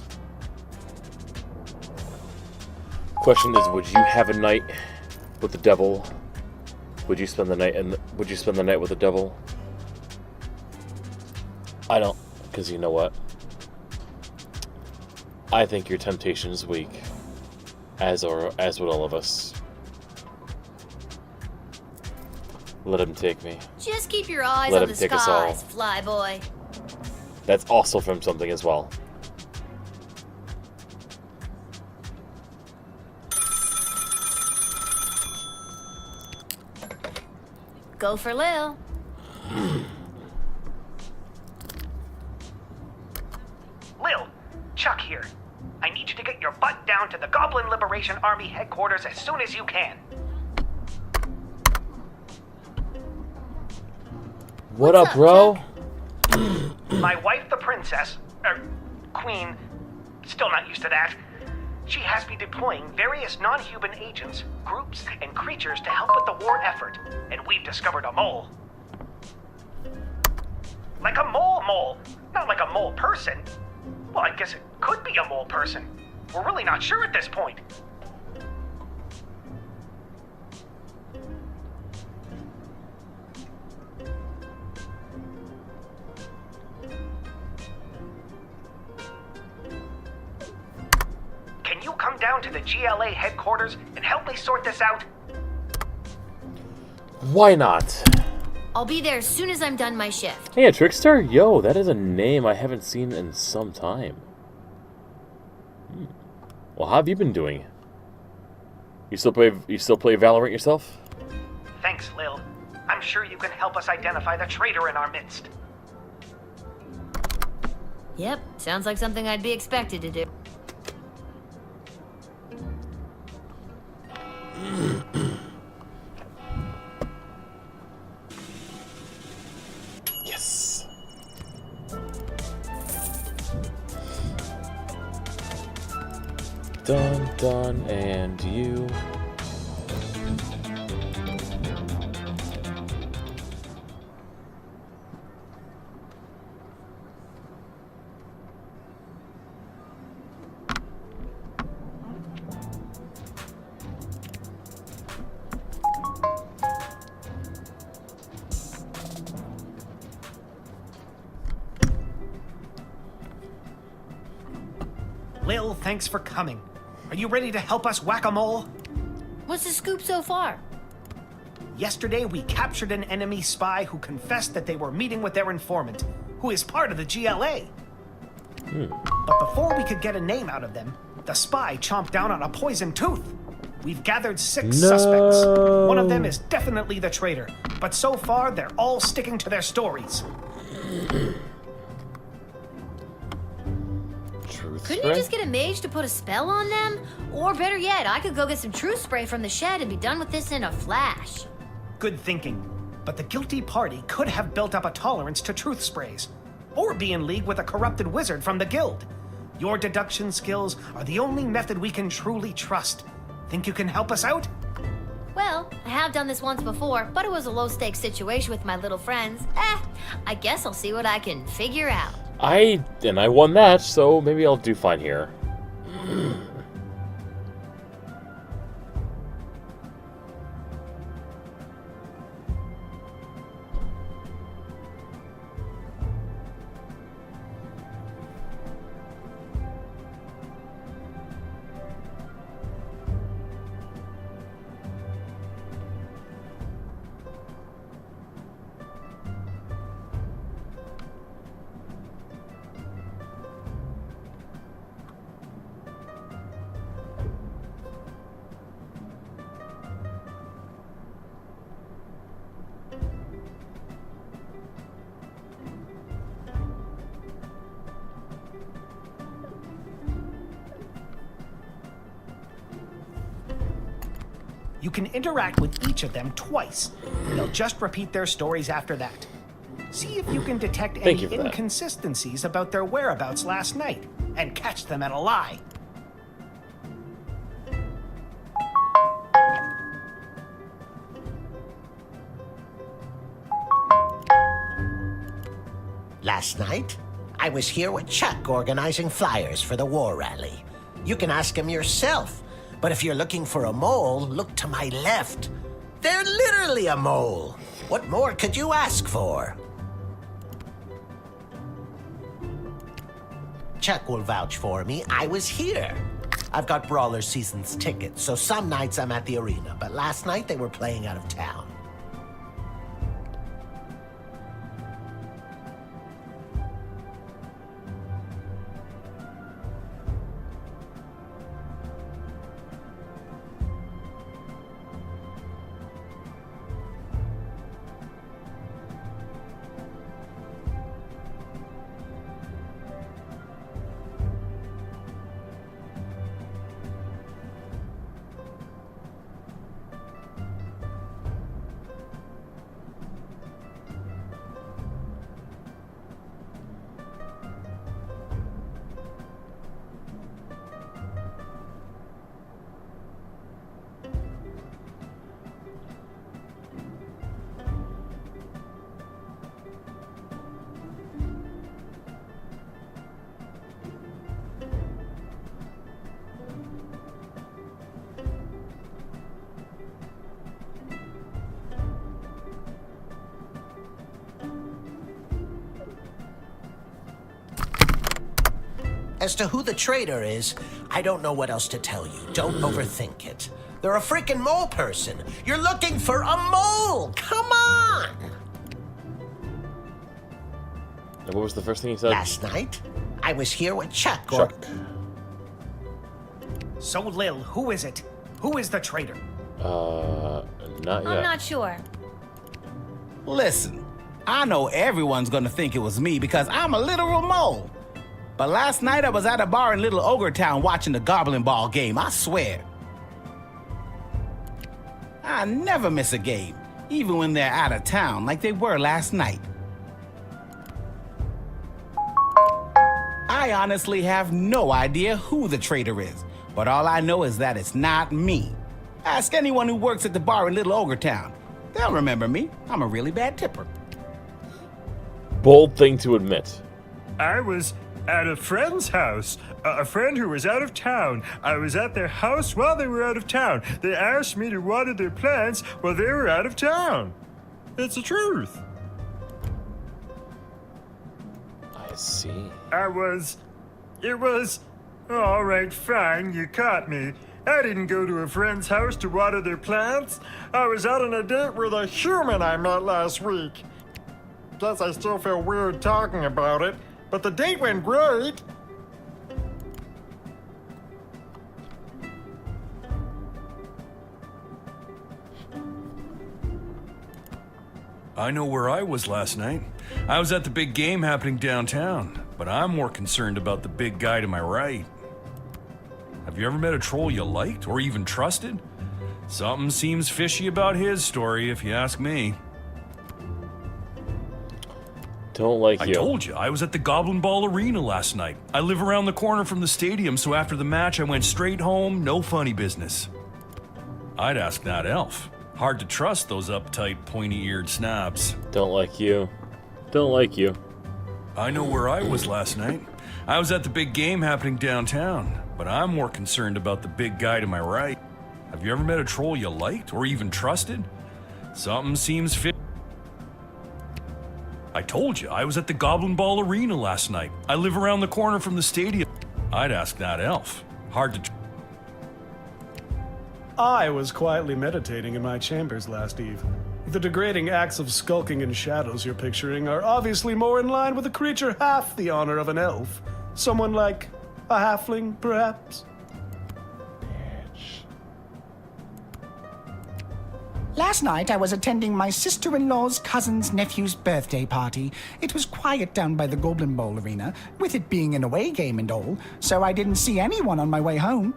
Question is, would you have a night with the devil? Would you spend the night with the devil? I don't, because you know what? I think your temptation is weak, as would all of us. Let him take me. Just keep your eyes Let on him the take us all. skies, flyboy. That's also from something as well. Go for Lil. Lil, Chuck here. I need you to get your butt down to the Goblin Liberation Army headquarters as soon as you can. What What's up, up, bro? My wife, the princess, queen, still not used to that. She has me deploying various non-human agents, groups, and creatures to help with the war effort, and we've discovered a mole. Like a mole. Not like a mole person. Well, I guess it could be a mole person. We're really not sure at this point. Can you come down to the GLA headquarters and help me sort this out? Why not? I'll be there as soon as I'm done my shift. Hey, a trickster? Yo, that is a name I haven't seen in some time. Well, how have you been doing? You still play Valorant yourself? Thanks, Lil. I'm sure you can help us identify the traitor in our midst. Yep, sounds like something I'd be expected to do. Yes. Done, and you. Lil, thanks for coming. Are you ready to help us whack-a-mole? What's the scoop so far? Yesterday, we captured an enemy spy who confessed that they were meeting with their informant, who is part of the GLA. But before we could get a name out of them, the spy chomped down on a poisoned tooth. We've gathered 6 suspects. One of them is definitely the traitor, but so far, they're all sticking to their stories. Couldn't you just get a mage to put a spell on them? Or better yet, I could go get some truth spray from the shed and be done with this in a flash. Good thinking. But the guilty party could have built up a tolerance to truth sprays, or be in league with a corrupted wizard from the guild. Your deduction skills are the only method we can truly trust. Think you can help us out? Well, I have done this once before, but it was a low-stakes situation with my little friends. I guess I'll see what I can figure out. I won that, so maybe I'll do fine here. You can interact with each of them twice. They'll just repeat their stories after that. See if you can detect any inconsistencies about their whereabouts last night, and catch them at a lie. Last night, I was here with Chuck organizing flyers for the war rally. You can ask him yourself. But if you're looking for a mole, look to my left. They're literally a mole. What more could you ask for? Chuck will vouch for me. I was here. I've got Brawler Seasons tickets, so some nights I'm at the arena, but last night they were playing out of town. As to who the traitor is, I don't know what else to tell you. Don't overthink it. They're a freaking mole person. You're looking for a mole! Come on! And what was the first thing he said? Last night, I was here with Chuck. Chuck. So, Lil, who is it? Who is the traitor? Not yet. I'm not sure. Listen, I know everyone's gonna think it was me because I'm a literal mole. But last night I was at a bar in Little Ogre Town watching the Goblin Ball game, I swear. I never miss a game, even when they're out of town like they were last night. I honestly have no idea who the traitor is, but all I know is that it's not me. Ask anyone who works at the bar in Little Ogre Town. They'll remember me. I'm a really bad tipper. Bold thing to admit. I was at a friend's house. A friend who was out of town. I was at their house while they were out of town. They asked me to water their plants while they were out of town. It's the truth. I see. It was, all right, fine, you caught me. I didn't go to a friend's house to water their plants. I was out on a date with a human I met last week. Guess I still feel weird talking about it, but the date went great. I know where I was last night. I was at the big game happening downtown, but I'm more concerned about the big guy to my right. Have you ever met a troll you liked or even trusted? Something seems fishy about his story, if you ask me. Don't like I you. told you, I was at the Goblin Ball Arena last night. I live around the corner from the stadium, so after the match I went straight home, no funny business. I'd ask that elf. Hard to trust those uptight, pointy-eared snobs. Don't like you. Don't like you. I know where I was last night. I was at the big game happening downtown, but I'm more concerned about the big guy to my right. Have you ever met a troll you liked or even trusted? Something seems fishy. I told you, I was at the Goblin Ball Arena last night. I live around the corner from the stadium. I'd ask that elf. Hard to... I was quietly meditating in my chambers last eve. The degrading acts of skulking in shadows you're picturing are obviously more in line with a creature half the honor of an elf. Someone like a halfling, perhaps? Last night I was attending my sister-in-law's cousin's nephew's birthday party. It was quiet down by the Goblin Bowl arena, with it being an away game and all, so I didn't see anyone on my way home.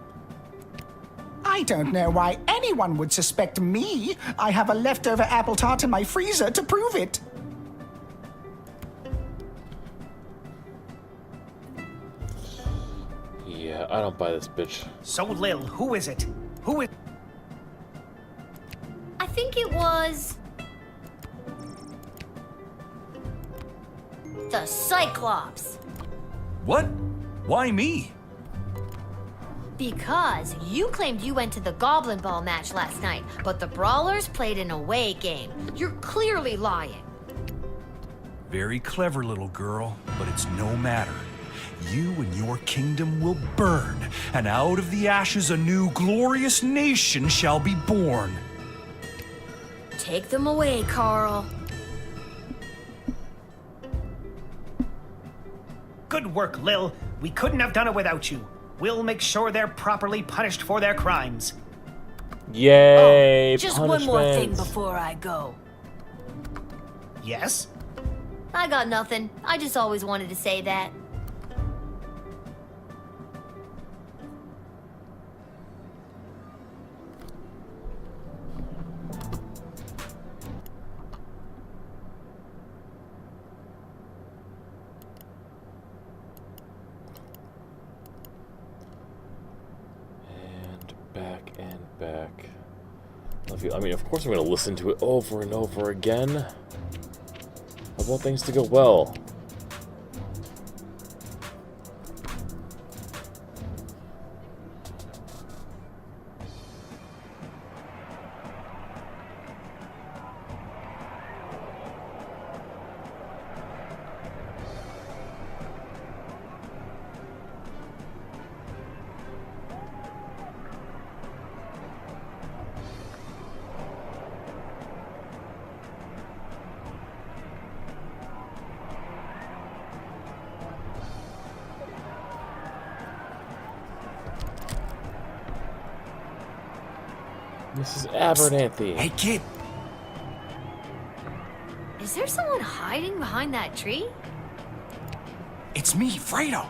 I don't know why anyone would suspect me. I have a leftover apple tart in my freezer to prove it. Yeah, I don't buy this bitch. So, Lil, who is it? Who is... I think it was... the Cyclops. What? Why me? Because you claimed you went to the Goblin Ball match last night, but the Brawlers played an away game. You're clearly lying. Very clever, little girl, but it's no matter. You and your kingdom will burn, and out of the ashes a new glorious nation shall be born. Take them away, Carl. Good work, Lil. We couldn't have done it without you. We'll make sure they're properly punished for their crimes. Yay! Just one more thing punishment. before I go. Yes? I got nothing. I just always wanted to say that. Back and back. I mean, of course I'm going to listen to it over and over again. I want things to go well. Mrs. Abernathy. Hey, kid. Is there someone hiding behind that tree? It's me, Fredo.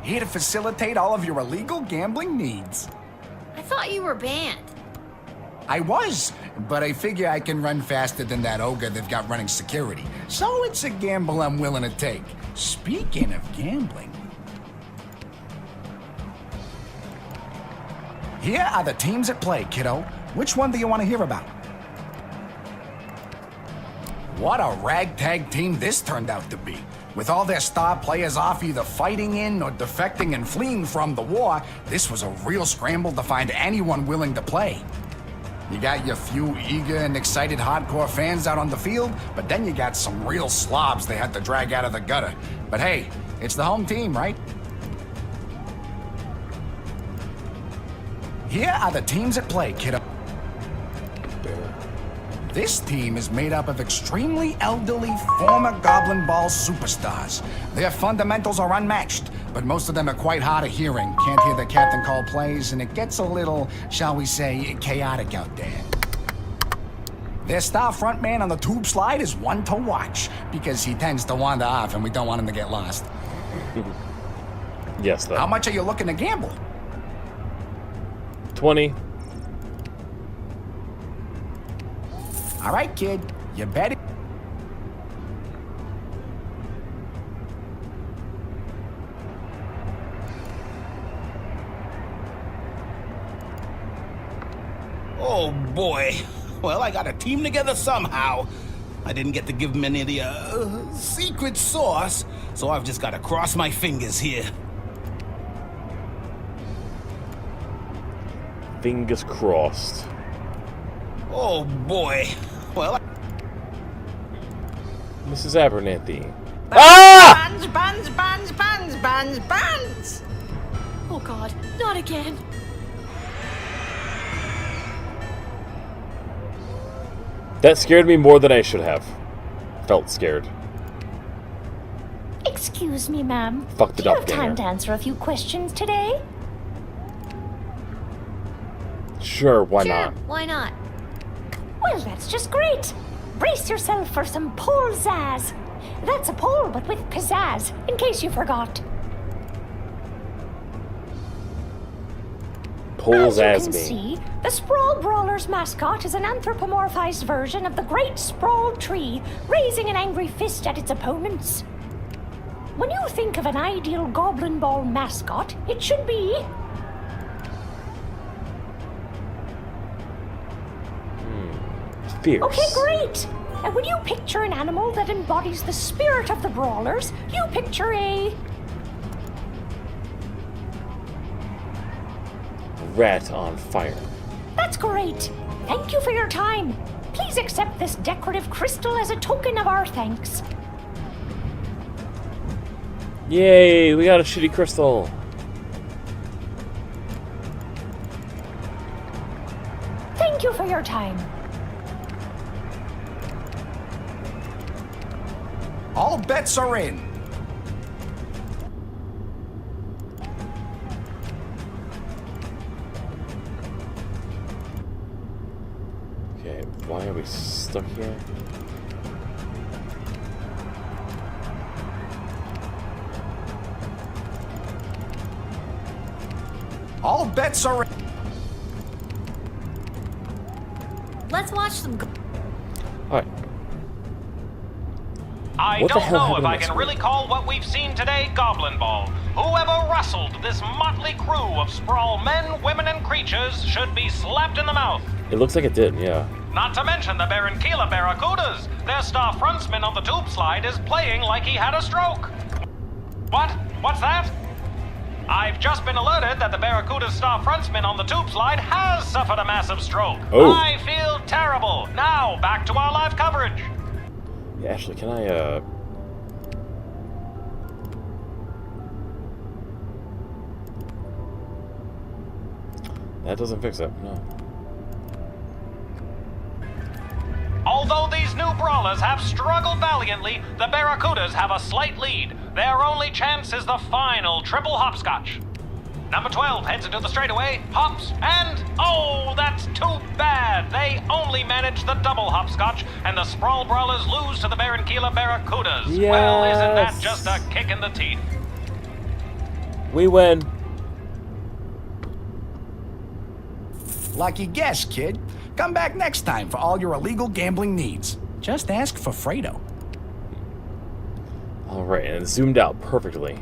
Here to facilitate all of your illegal gambling needs. I thought you were banned. I was, but I figure I can run faster than that ogre they've got running security. So it's a gamble I'm willing to take. Speaking of gambling, here are the teams at play, kiddo. Which one do you want to hear about? What a ragtag team this turned out to be. With all their star players off either fighting in or defecting and fleeing from the war, this was a real scramble to find anyone willing to play. You got your few eager and excited hardcore fans out on the field, but then you got some real slobs they had to drag out of the gutter. But hey, it's the home team, right? Here are the teams at play, kiddo. This team is made up of extremely elderly former Goblin Ball superstars. Their fundamentals are unmatched, but most of them are quite hard of hearing, can't hear the captain call plays, and it gets a little, shall we say, chaotic out there. Their star frontman on the tube slide is one to watch, because he tends to wander off and we don't want him to get lost. Yes, though. How much are you looking to gamble? 20. All right, kid, you bet it. Oh boy. Well, I got a team together somehow. I didn't get to give him any of the secret sauce, so I've just got to cross my fingers here. Fingers crossed. Oh boy. Well, Mrs. Abernathy. Buns, buns, buns, buns, buns, buns! Oh god, not again. That scared me more than I should have. Felt scared. Excuse me, ma'am. Fuck the Do you have doppelganger. time to answer a few questions today? Sure, why not? Why not? Well, that's just great. Brace yourself for some pole zazz. That's a pole, but with pizzazz, in case you forgot. Pulls As as you me. can see, the Sprawl Brawler's mascot is an anthropomorphized version of the Great Sprawl Tree, raising an angry fist at its opponents. When you think of an ideal Goblin Ball mascot, it should be... Fierce. Okay, great! And when you picture an animal that embodies the spirit of the Brawlers, you picture a... Rat on fire. That's great! Thank you for your time. Please accept this decorative crystal as a token of our thanks. Yay, we got a shitty crystal. Thank you for your time. All bets are in. Okay, why are we stuck here? All bets are in. Let's watch some. Alright. I What the don't hell know happened if I next can week? really call what we've seen today Goblin Ball. Whoever rustled this motley crew of sprawl men, women, and creatures should be slapped in the mouth. It looks like it did, yeah. Not to mention the Barranquilla Barracudas. Their star frontsman on the tube slide is playing like he had a stroke. What? What's that? I've just been alerted that the Barracuda's star frontsman on the tube slide has suffered a massive stroke. Oh. I feel terrible. Now, back to our live coverage. Yeah, Ashley, can I, That doesn't fix it, no. Although these new brawlers have struggled valiantly, the Barracudas have a slight lead. Their only chance is the final triple hopscotch. Number 12 heads into the straightaway, hops, and oh, that's too bad. They only manage the double hopscotch, and the Sprawl Brawlers lose to the Barranquilla Barracudas. Yes. Well, isn't that just a kick in the teeth? We win. Lucky guess, kid. Come back next time for all your illegal gambling needs. Just ask for Fredo. All right, and it zoomed out perfectly.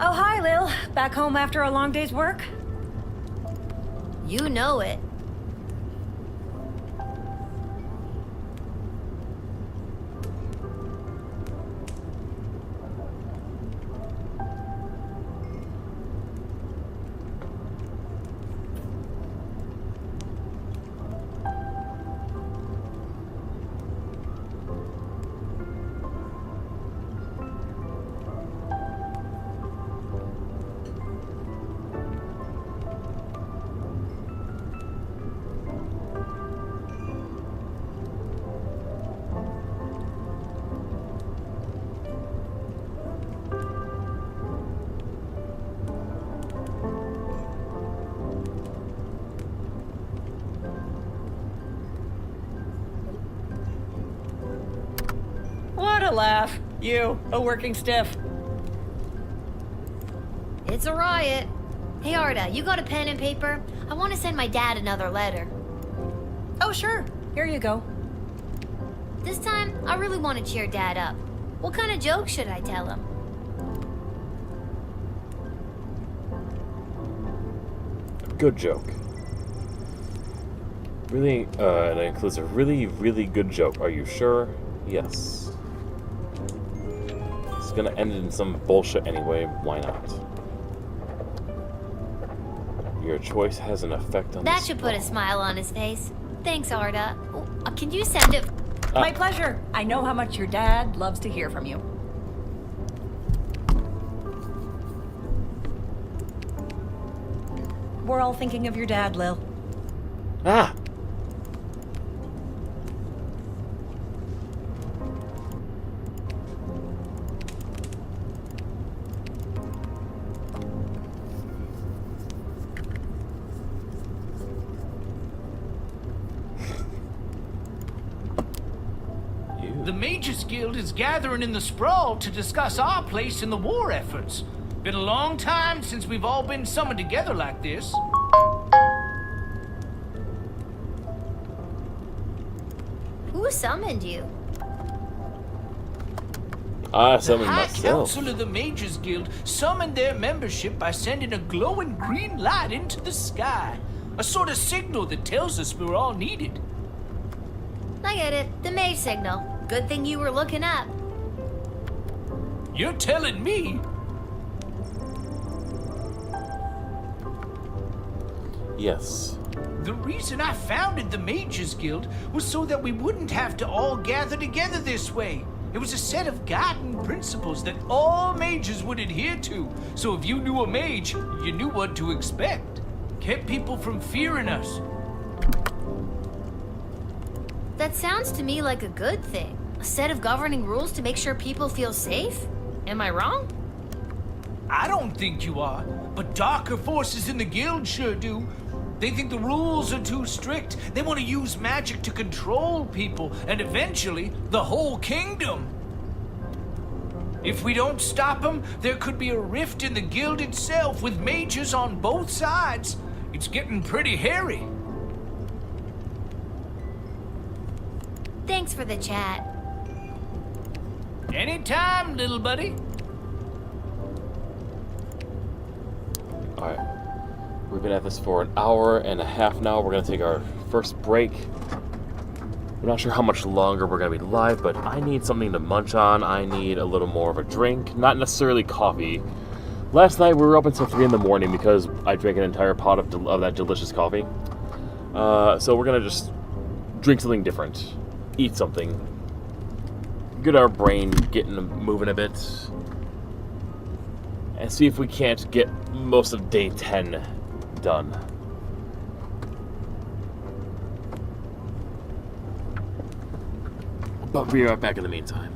Oh, hi, Lil. Back home after a long day's work? You know it. What a laugh. You, a working stiff. It's a riot. Hey, Arda, you got a pen and paper? I want to send my dad another letter. Oh, sure. Here you go. This time, I really want to cheer Dad up. What kind of joke should I tell him? Good joke. Really, and it includes a really, really good joke. Are you sure? Yes. It's gonna end in some bullshit anyway. Why not? Your choice has an effect on That the should put a smile on his face. Thanks, Arda. Can you send it? My pleasure. I know how much your dad loves to hear from you. We're all thinking of your dad, Lil. Ah! The Mages Guild is gathering in the Sprawl to discuss our place in the war efforts. Been a long time since we've all been summoned together like this. Who summoned you? I The summoned High myself. Council of the Mages Guild summoned their membership by sending a glowing green light into the sky. A sort of signal that tells us we're all needed. I get it. The mage signal. Good thing you were looking up. You're telling me? Yes. The reason I founded the Mages Guild was so that we wouldn't have to all gather together this way. It was a set of guiding principles that all mages would adhere to. So if you knew a mage, you knew what to expect. Kept people from fearing us. That sounds to me like a good thing. A set of governing rules to make sure people feel safe? Am I wrong? I don't think you are, but darker forces in the guild sure do. They think the rules are too strict. They want to use magic to control people, and eventually, the whole kingdom. If we don't stop them, there could be a rift in the guild itself with mages on both sides. It's getting pretty hairy. Thanks for the chat. Anytime, little buddy. Alright. We've been at this for an hour and a half now. We're going to take our first break. I'm not sure how much longer we're going to be live, but I need something to munch on. I need a little more of a drink. Not necessarily coffee, Last night we were up until 3 in the morning because I drank an entire pot of that delicious coffee. So we're gonna just drink something different, eat something, get our brain getting moving a bit, and see if we can't get most of day 10 done. But we'll be right back in the meantime.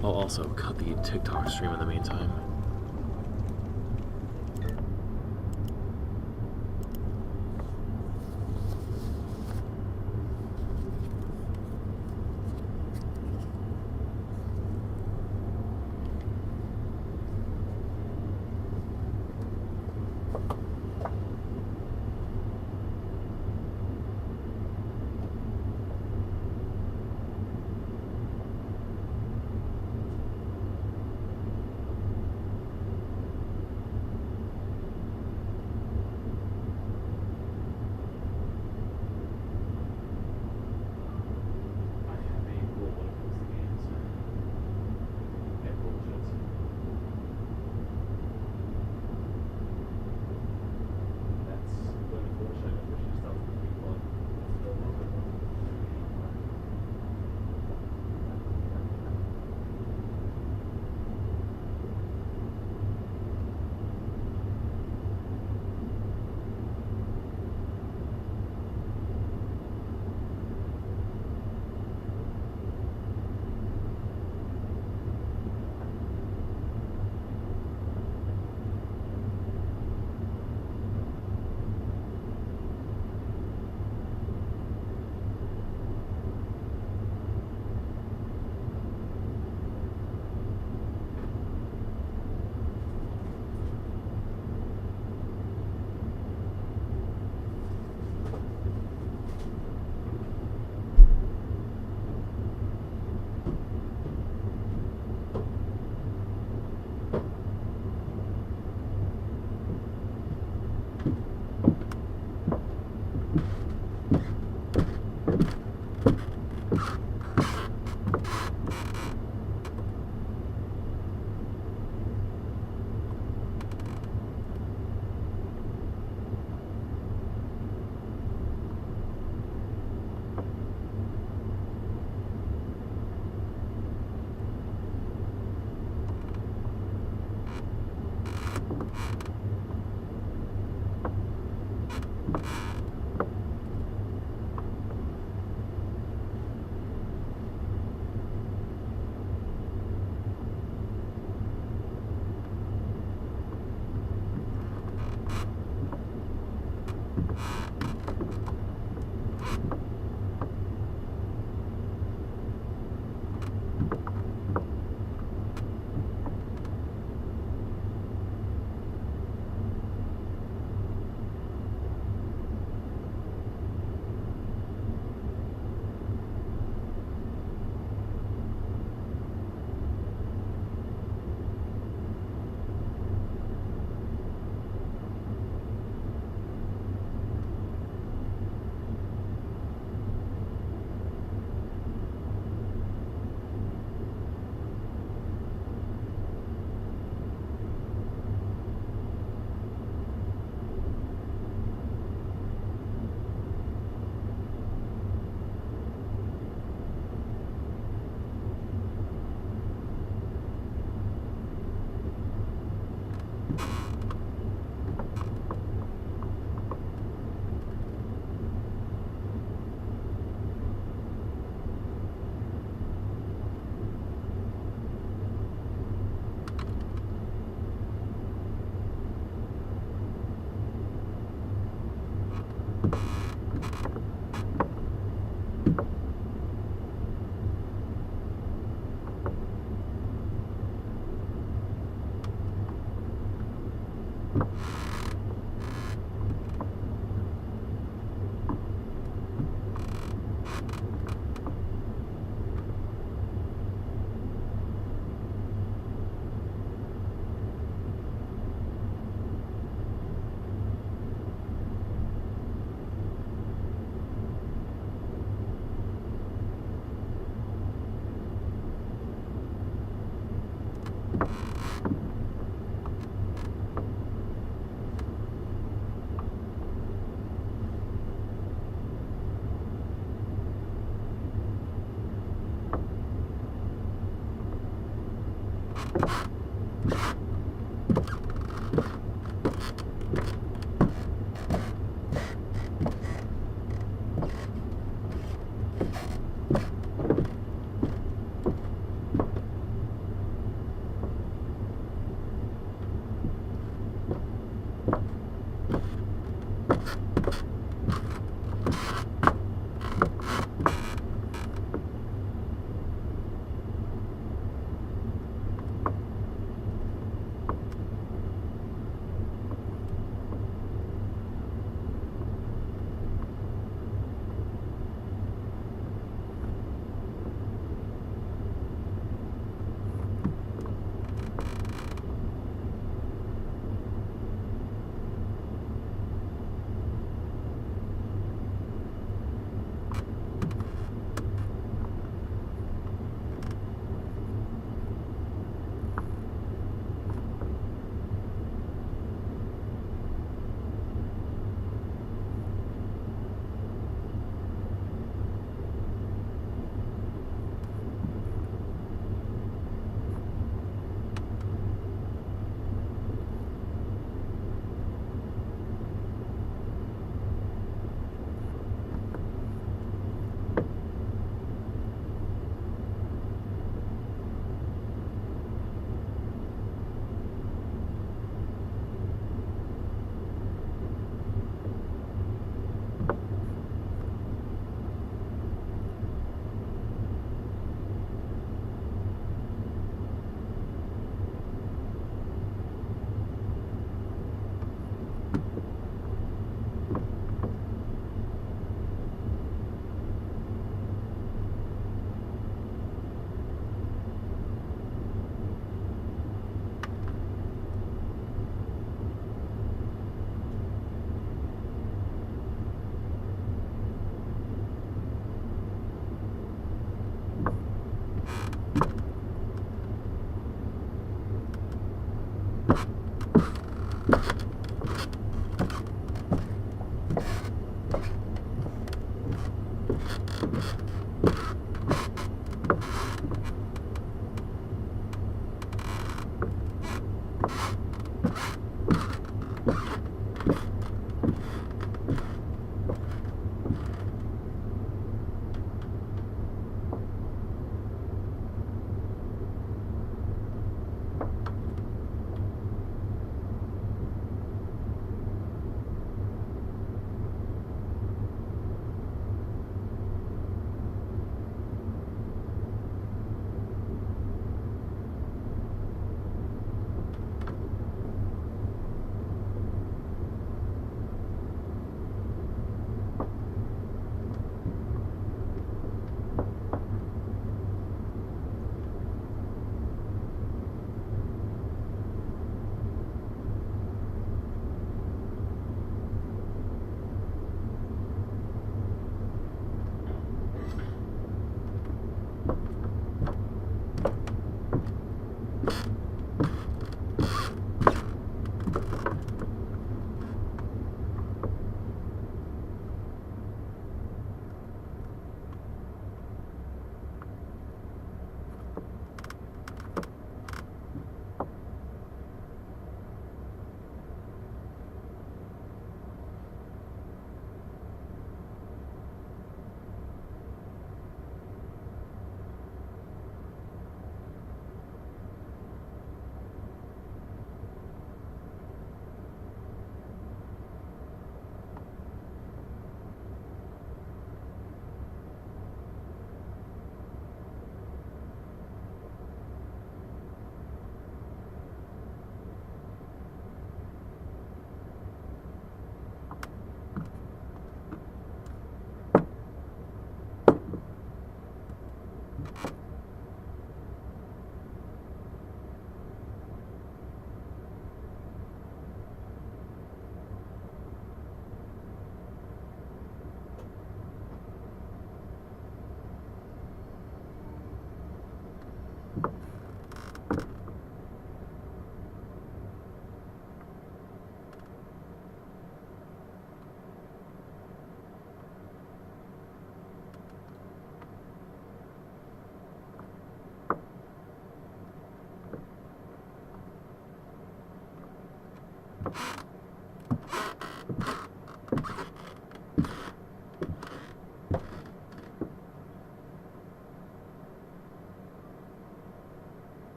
I'll also cut the TikTok stream in the meantime.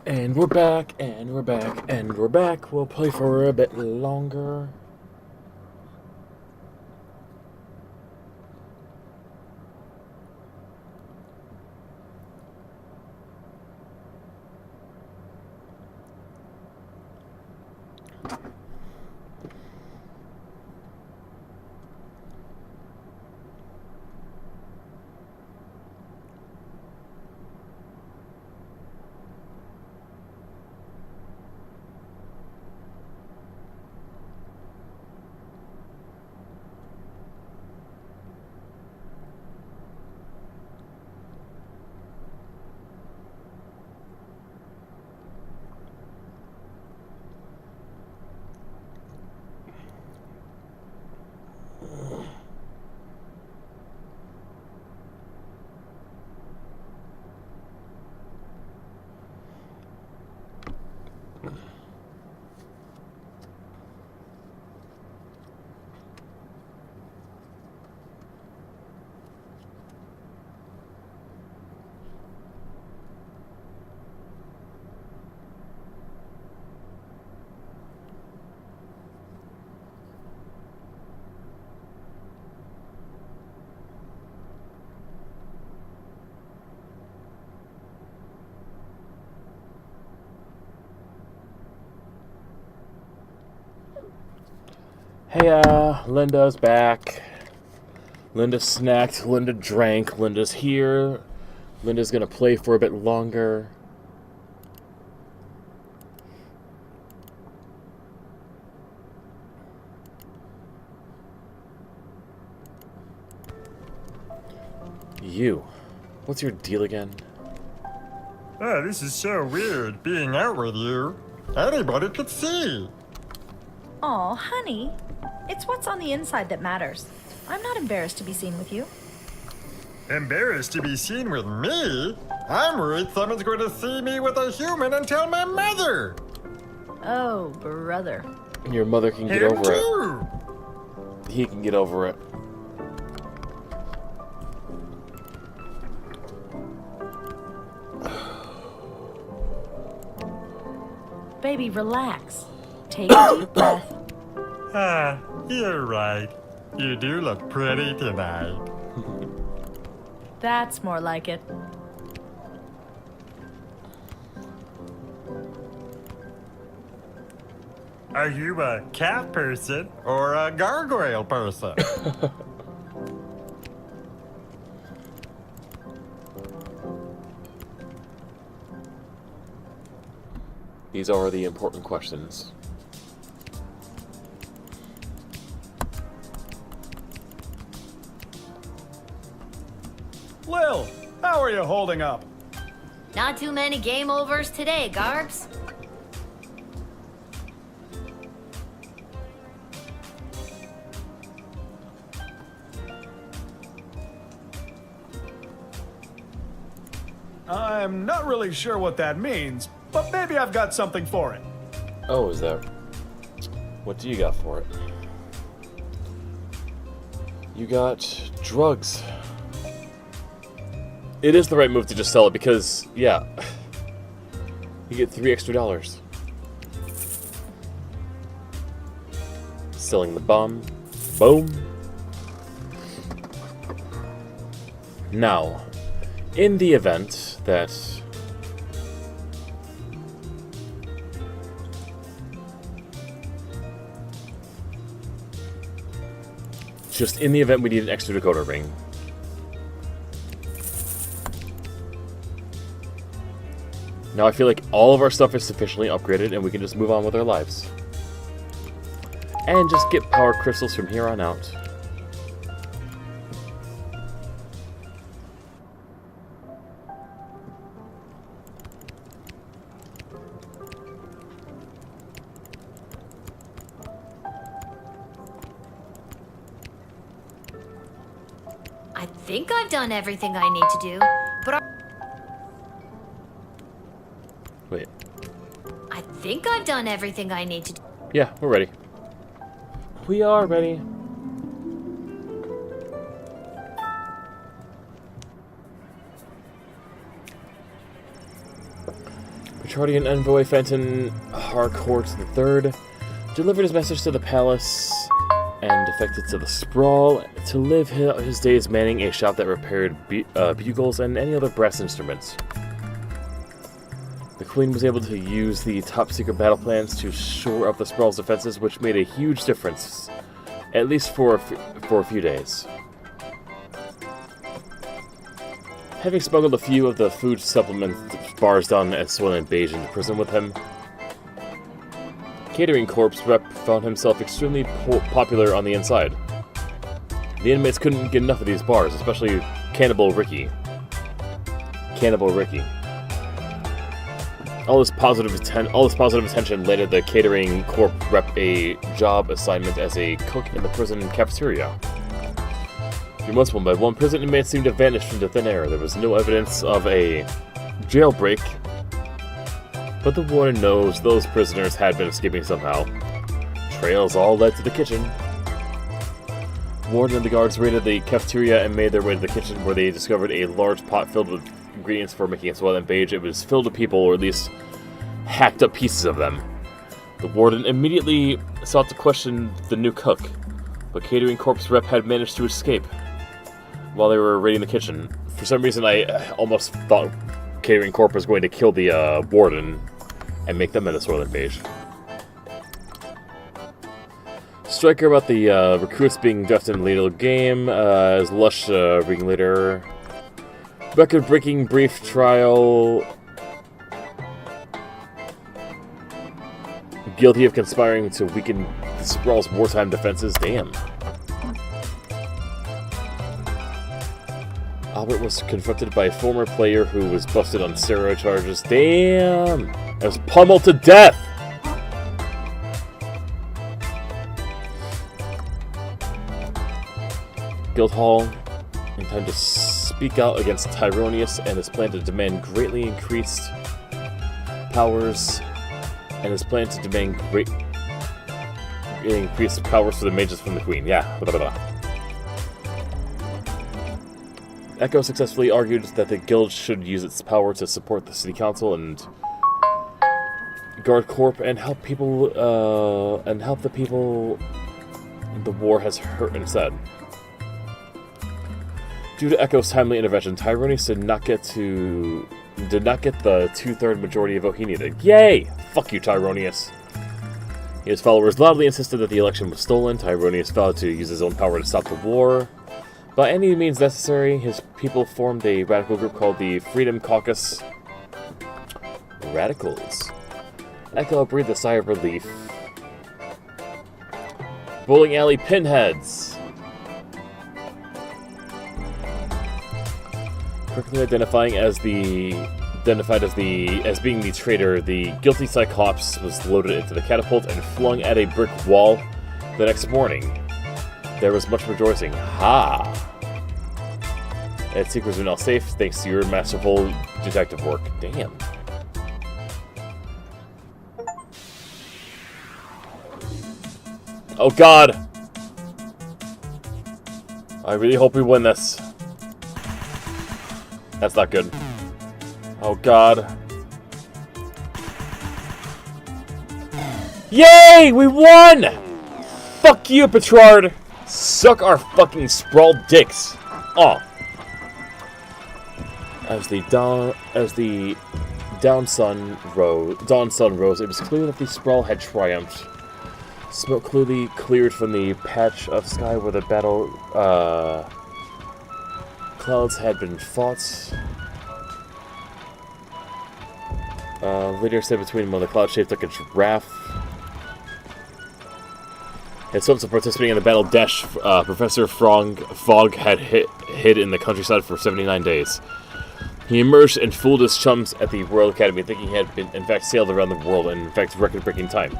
And we're back, and we're back, and we're back. We'll play for a bit longer. Hey, Linda's back. Linda snacked, Linda drank, Linda's here. Linda's gonna play for a bit longer. You. What's your deal again? Oh, this is so weird, being out with you. Anybody could see. Aw, honey. It's what's on the inside that matters. I'm not embarrassed to be seen with you. Embarrassed to be seen with me? I'm worried someone's going to see me with a human and tell my mother. Oh, brother. Your mother can get Him over too. it. He can get over it. Baby, relax. Take a deep breath. Ah, you're right. You do look pretty tonight. That's more like it. Are you a cat person or a gargoyle person? These are the important questions. Lil, how are you holding up? Not too many game overs today, Garbs. I'm not really sure what that means, but maybe I've got something for it. Oh, is that... What do you got for it? You got drugs. It is the right move to just sell it because, yeah, you get $3 extra. Selling the bomb. Boom. Now, in the event that just in the event we need an extra decoder ring, now I feel like all of our stuff is sufficiently upgraded and we can just move on with our lives. And just get power crystals from here on out. I think I've done everything I need to do, but Wait. I think I've done everything I need to do. Yeah, we're ready. We are ready. Petrardian envoy Fenton Harcourt III delivered his message to the palace and defected to the Sprawl to live his days manning a shop that repaired bugles and any other brass instruments. The Queen was able to use the top-secret battle plans to shore up the Sprawl's defenses, which made a huge difference, at least for a few days. Having smuggled a few of the food supplement bars done at Soylent Beige into prison with him, Catering Corps rep found himself extremely popular on the inside. The inmates couldn't get enough of these bars, especially Cannibal Ricky. All this positive attention landed the Catering Corp rep a job assignment as a cook in the prison cafeteria. Once one by one, prison inmates seemed to vanish into thin air. There was no evidence of a jailbreak, but the warden knows those prisoners had been escaping somehow. Trails all led to the kitchen. Warden and the guards raided the cafeteria and made their way to the kitchen, where they discovered a large pot filled with ingredients for making a Soylent Beige. It was filled with people, or at least hacked up pieces of them. The warden immediately sought to question the new cook, but Catering Corp's rep had managed to escape while they were raiding the kitchen. For some reason, I almost thought Catering Corp was going to kill the warden and make them into Soylent Beige. Striker about the recruits being drafted in the little game, as Lush ringleader. Record-breaking brief trial. Guilty of conspiring to weaken the Sprawl's wartime defenses. Damn. Albert was confronted by a former player who was busted on steroid charges. Damn! I was pummeled to death! Guildhall, in time to speak out against Tyronius and his plan to demand greatly increased powers, and his plan to demand greatly increased powers for the mages from the Queen. Yeah, blah, blah, blah. Echo successfully argued that the guild should use its power to support the city council and guard corp and help people, the people the war has hurt instead. Due to Echo's timely intervention, Tyronius did not get the 2/3 majority vote he needed. Yay! Fuck you, Tyronius. His followers loudly insisted that the election was stolen. Tyronius vowed to use his own power to stop the war. By any means necessary, his people formed a radical group called the Freedom Caucus. Radicals. Echo breathed a sigh of relief. Bowling alley pinheads. Quickly identified as being the traitor, the guilty Cyclops was loaded into the catapult and flung at a brick wall. The next morning, there was much rejoicing. Ha! Its secrets are now safe thanks to your masterful detective work. Damn. Oh god! I really hope we win this. That's not good. Oh god. Yay! We won! Fuck you, Petrard! Suck our fucking sprawled dicks! Oh. As the dawn sun rose, it was clear that the sprawl had triumphed. Smoke clearly cleared from the patch of sky where the battle clouds had been fought. Later stood between them on the cloud shaped like a giraffe. His hopes of participating in the battle dash, Professor Fogg had hid in the countryside for 79 days. He emerged and fooled his chums at the Royal Academy, thinking he had been, in fact, sailed around the world and, in fact, record-breaking time.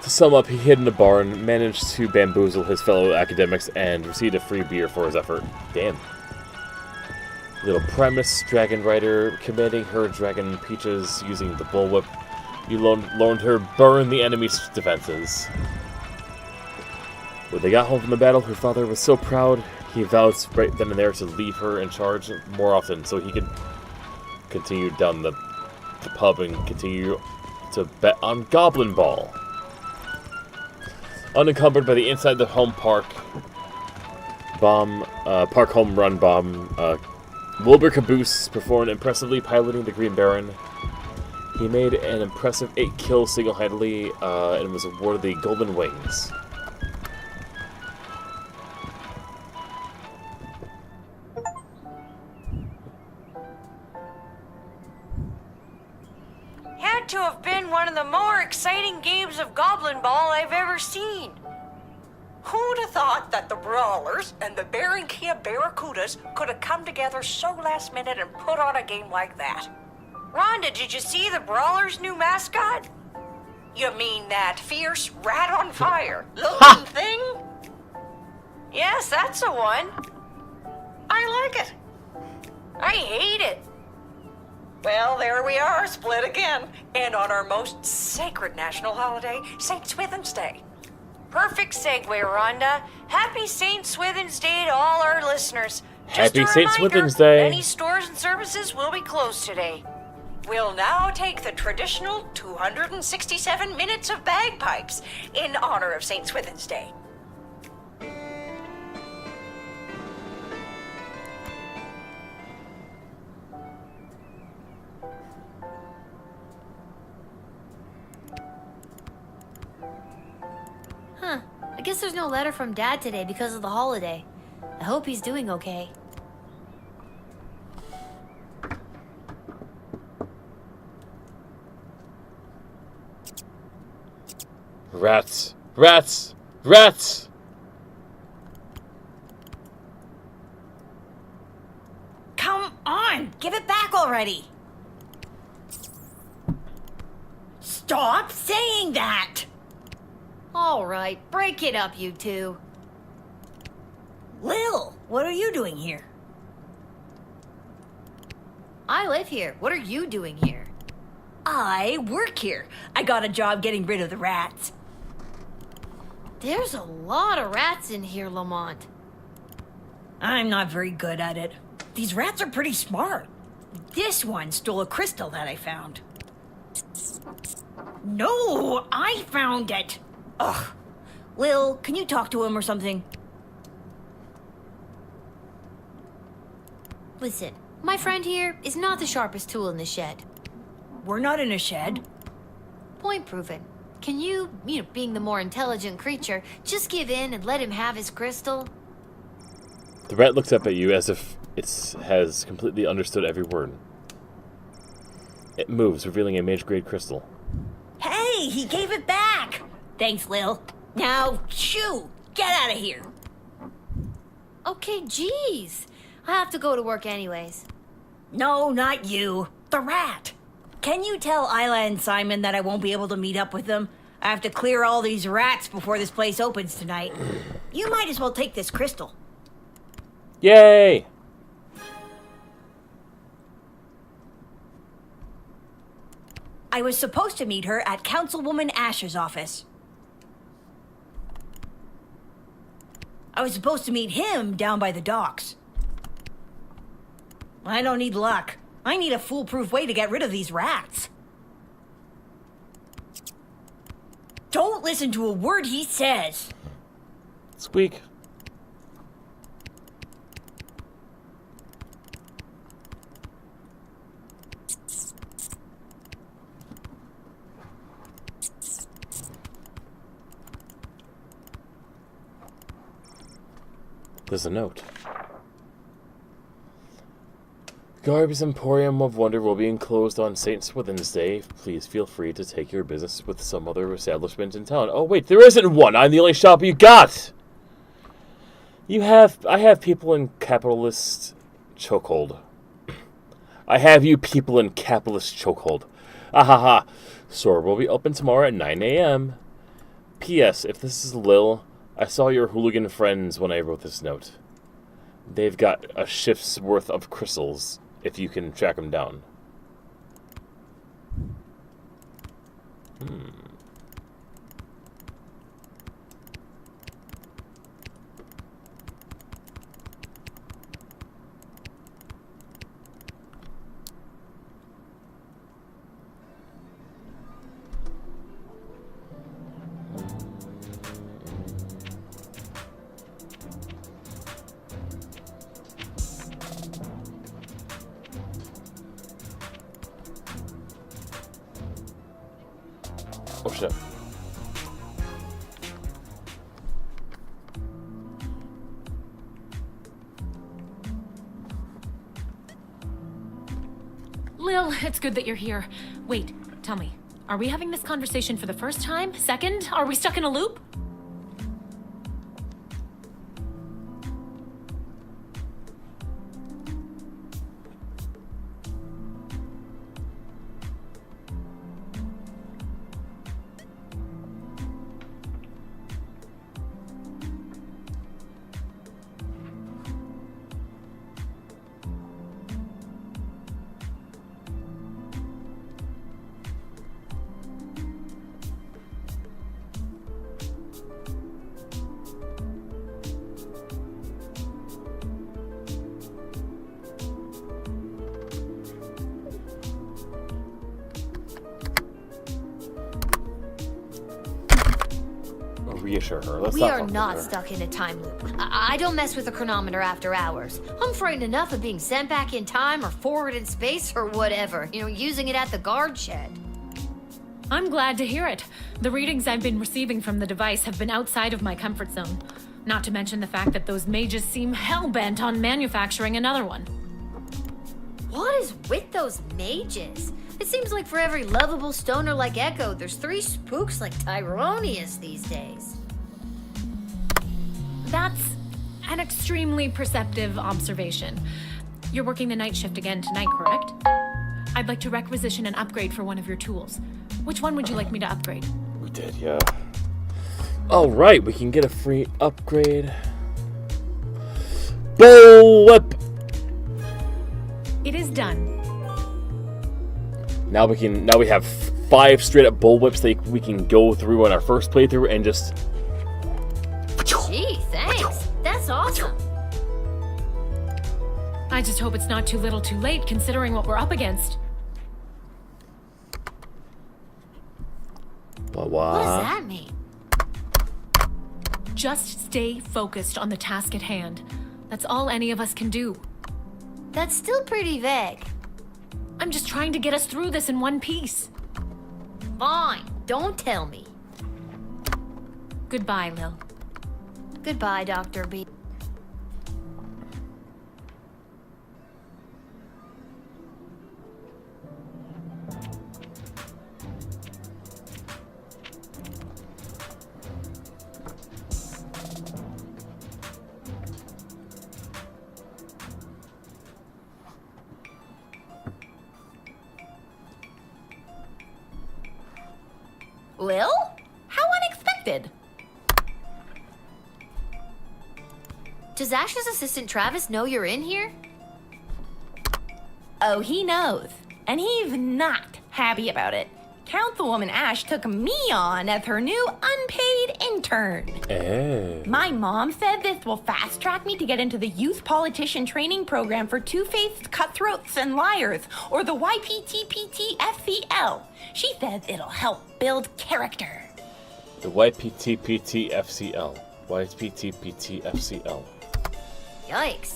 To sum up, he hid in a barn, managed to bamboozle his fellow academics, and received a free beer for his effort. Damn. Little Primus, Dragon Rider, commanding her Dragon Peaches using the bullwhip. You loaned her burn the enemy's defenses. When they got home from the battle, her father was so proud, he vowed right then and there to leave her in charge more often so he could continue down the pub and continue to bet on Goblin Ball. Unencumbered by the inside the home park home run bomb, Wilbur Caboose performed impressively piloting the Green Baron. He made an impressive 8 kills single-handedly and was awarded the Golden Wings. Had to have been one of the more exciting games of Goblin Ball I've ever seen. Who'd have thought that the Brawlers and the Barranquilla Barracudas could have come together so last minute and put on a game like that? Rhonda, did you see the Brawlers' new mascot? You mean that fierce rat on fire looking thing? Yes, that's the one. I like it. I hate it. Well, there we are, split again. And on our most sacred national holiday, St. Swithin's Day. Perfect segue, Rhonda. Happy St. Swithin's Day to all our listeners. Happy St. Swithin's Day. Many stores and services will be closed today. We'll now take the traditional 267 minutes of bagpipes in honor of St. Swithin's Day. guess there's no letter from Dad today because of the holiday. I hope he's doing okay. Rats! Rats! Rats! Come on, give it back already. Stop saying that. All right, break it up, you two. Lil, what are you doing here? I live here. What are you doing here? I work here. I got a job getting rid of the rats. There's a lot of rats in here, Lamont. I'm not very good at it. These rats are pretty smart. This one stole a crystal that I found. No, I found it. Ugh. Lil, can you talk to him or something? Listen, my friend here is not the sharpest tool in the shed. We're not in a shed. Point proven. Can you, being the more intelligent creature, just give in and let him have his crystal? The rat looks up at you as if it has completely understood every word. It moves, revealing a mage-grade crystal. Hey, he gave it back. Thanks, Lil. Now, shoo, get out of here. Okay, geez. I have to go to work anyways. No, not you. The rat. Can you tell Isla and Simon that I won't be able to meet up with them? I have to clear all these rats before this place opens tonight. You might as well take this crystal. Yay! I was supposed to meet her at Councilwoman Asher's office. I was supposed to meet him down by the docks. I don't need luck. I need a foolproof way to get rid of these rats. Don't listen to a word he says. Squeak. There's a note. Garb's Emporium of Wonder will be enclosed on St. Swithin's Day. Please feel free to take your business with some other establishment in town. Oh wait, there isn't one! I'm the only shop you got! I have people in capitalist chokehold. I have you people in capitalist chokehold. Ahaha. Store will be open tomorrow at 9 a.m. P.S. If this is Lil, I saw your hooligan friends when I wrote this note. They've got a shift's worth of crystals, if you can track them down. Oh shit. Lil, it's good that you're here. Wait, tell me, are we having this conversation for the first time? Second? Are we stuck in a loop? Reassure her. Let's We not are fuck with not her. stuck in a time loop. I don't mess with the chronometer after hours. I'm frightened enough of being sent back in time or forward in space or whatever. Using it at the guard shed. I'm glad to hear it. The readings I've been receiving from the device have been outside of my comfort zone. Not to mention the fact that those mages seem hell-bent on manufacturing another one. What is with those mages? It seems like for every lovable stoner like Echo, there's 3 spooks like Tyronius these days. That's an extremely perceptive observation. You're working the night shift again tonight, correct? I'd like to requisition an upgrade for one of your tools. Which one would you like me to upgrade? We did, yeah. Alright, we can get a free upgrade. Bullwhip! It is done. Now we have 5 straight up bullwhips that we can go through on our first playthrough and just... Gee, thanks. That's awesome. I just hope it's not too little too late considering what we're up against. What does that mean? Just stay focused on the task at hand. That's all any of us can do. That's still pretty vague. I'm just trying to get us through this in one piece. Fine, don't tell me. Goodbye, Lil. Goodbye, Dr. B. Lil? How unexpected. Does Ash's assistant Travis know you're in here? Oh, he knows. And he's not happy about it. Councilwoman Ash took me on as her new unpaid intern. Oh. My mom said this will fast track me to get into the youth politician training program for two-faced cutthroats and liars, or the YPTPTFCL. She says it'll help build character. The YPTPTFCL. YPTPTFCL. Yikes.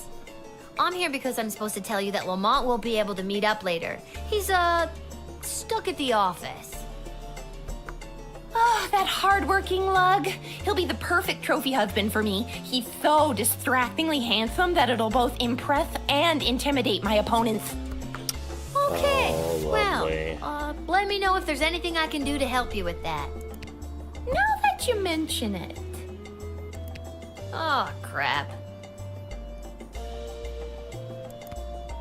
I'm here because I'm supposed to tell you that Lamont won't be able to meet up later. He's, stuck at the office. Oh, that hardworking lug. He'll be the perfect trophy husband for me. He's so distractingly handsome that it'll both impress and intimidate my opponents. Okay, Oh, well, lovely. let me know if there's anything I can do to help you with that. Now that you mention it. Oh, crap.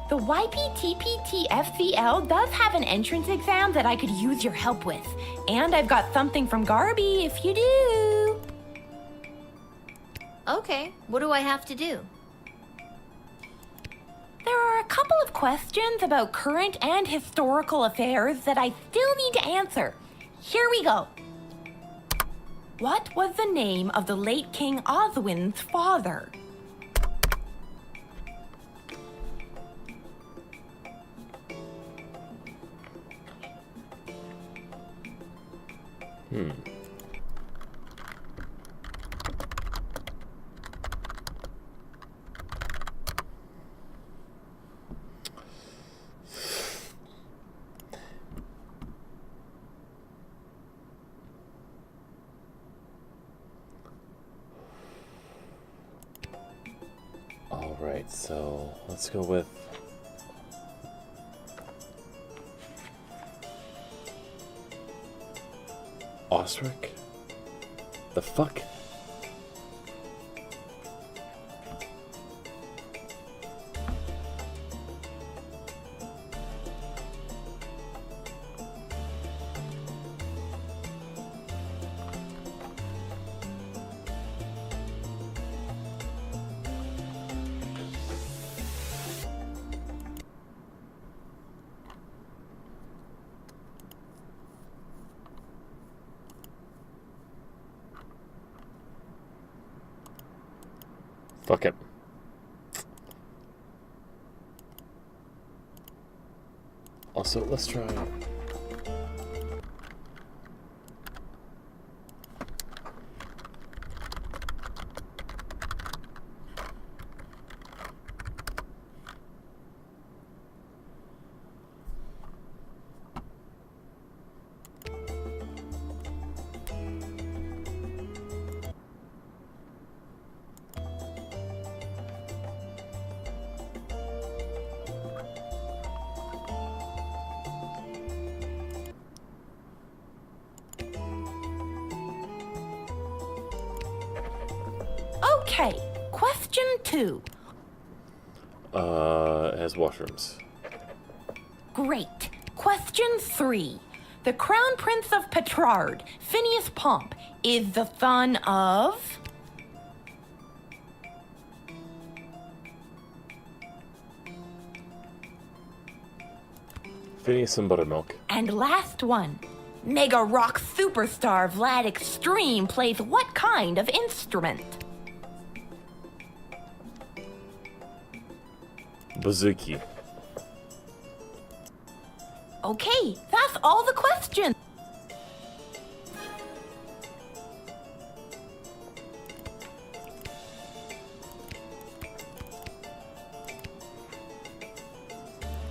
The YPTPTFCL does have an entrance exam that I could use your help with. And I've got something from Garby if you do. Okay, what do I have to do? There are a couple of questions about current and historical affairs that I still need to answer. Here we go. What was the name of the late King Oswin's father? Alright, so let's go with... Osric? The fuck? Fuck it. Also, let's try... Okay, question 2. It has washrooms. Great. Question 3. The Crown Prince of Petrard, Phineas Pomp, is the son of... Phineas and Buttermilk. And last one. Mega rock superstar Vlad Extreme plays what kind of instrument? Bouzouki. Okay, that's all the questions.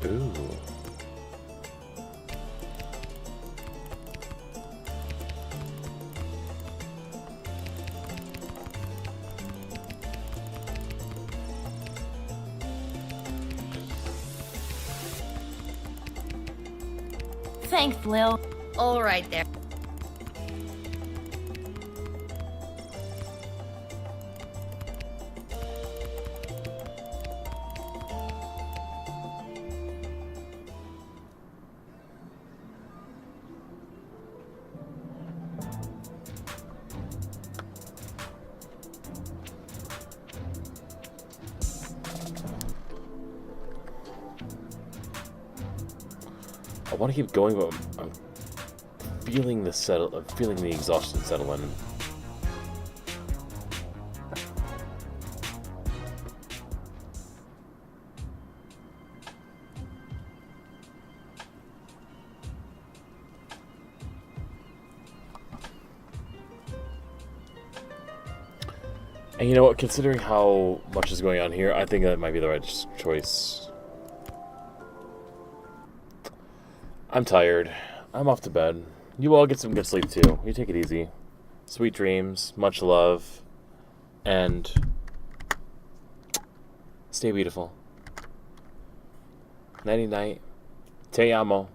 Ooh. Thanks, Lil. All right there. I want to keep going, but I'm feeling the exhaustion settle in. And you know what? Considering how much is going on here, I think that might be the right choice. I'm tired. I'm off to bed. You all get some good sleep too. You take it easy. Sweet dreams, much love, and stay beautiful. Nighty night. Te amo.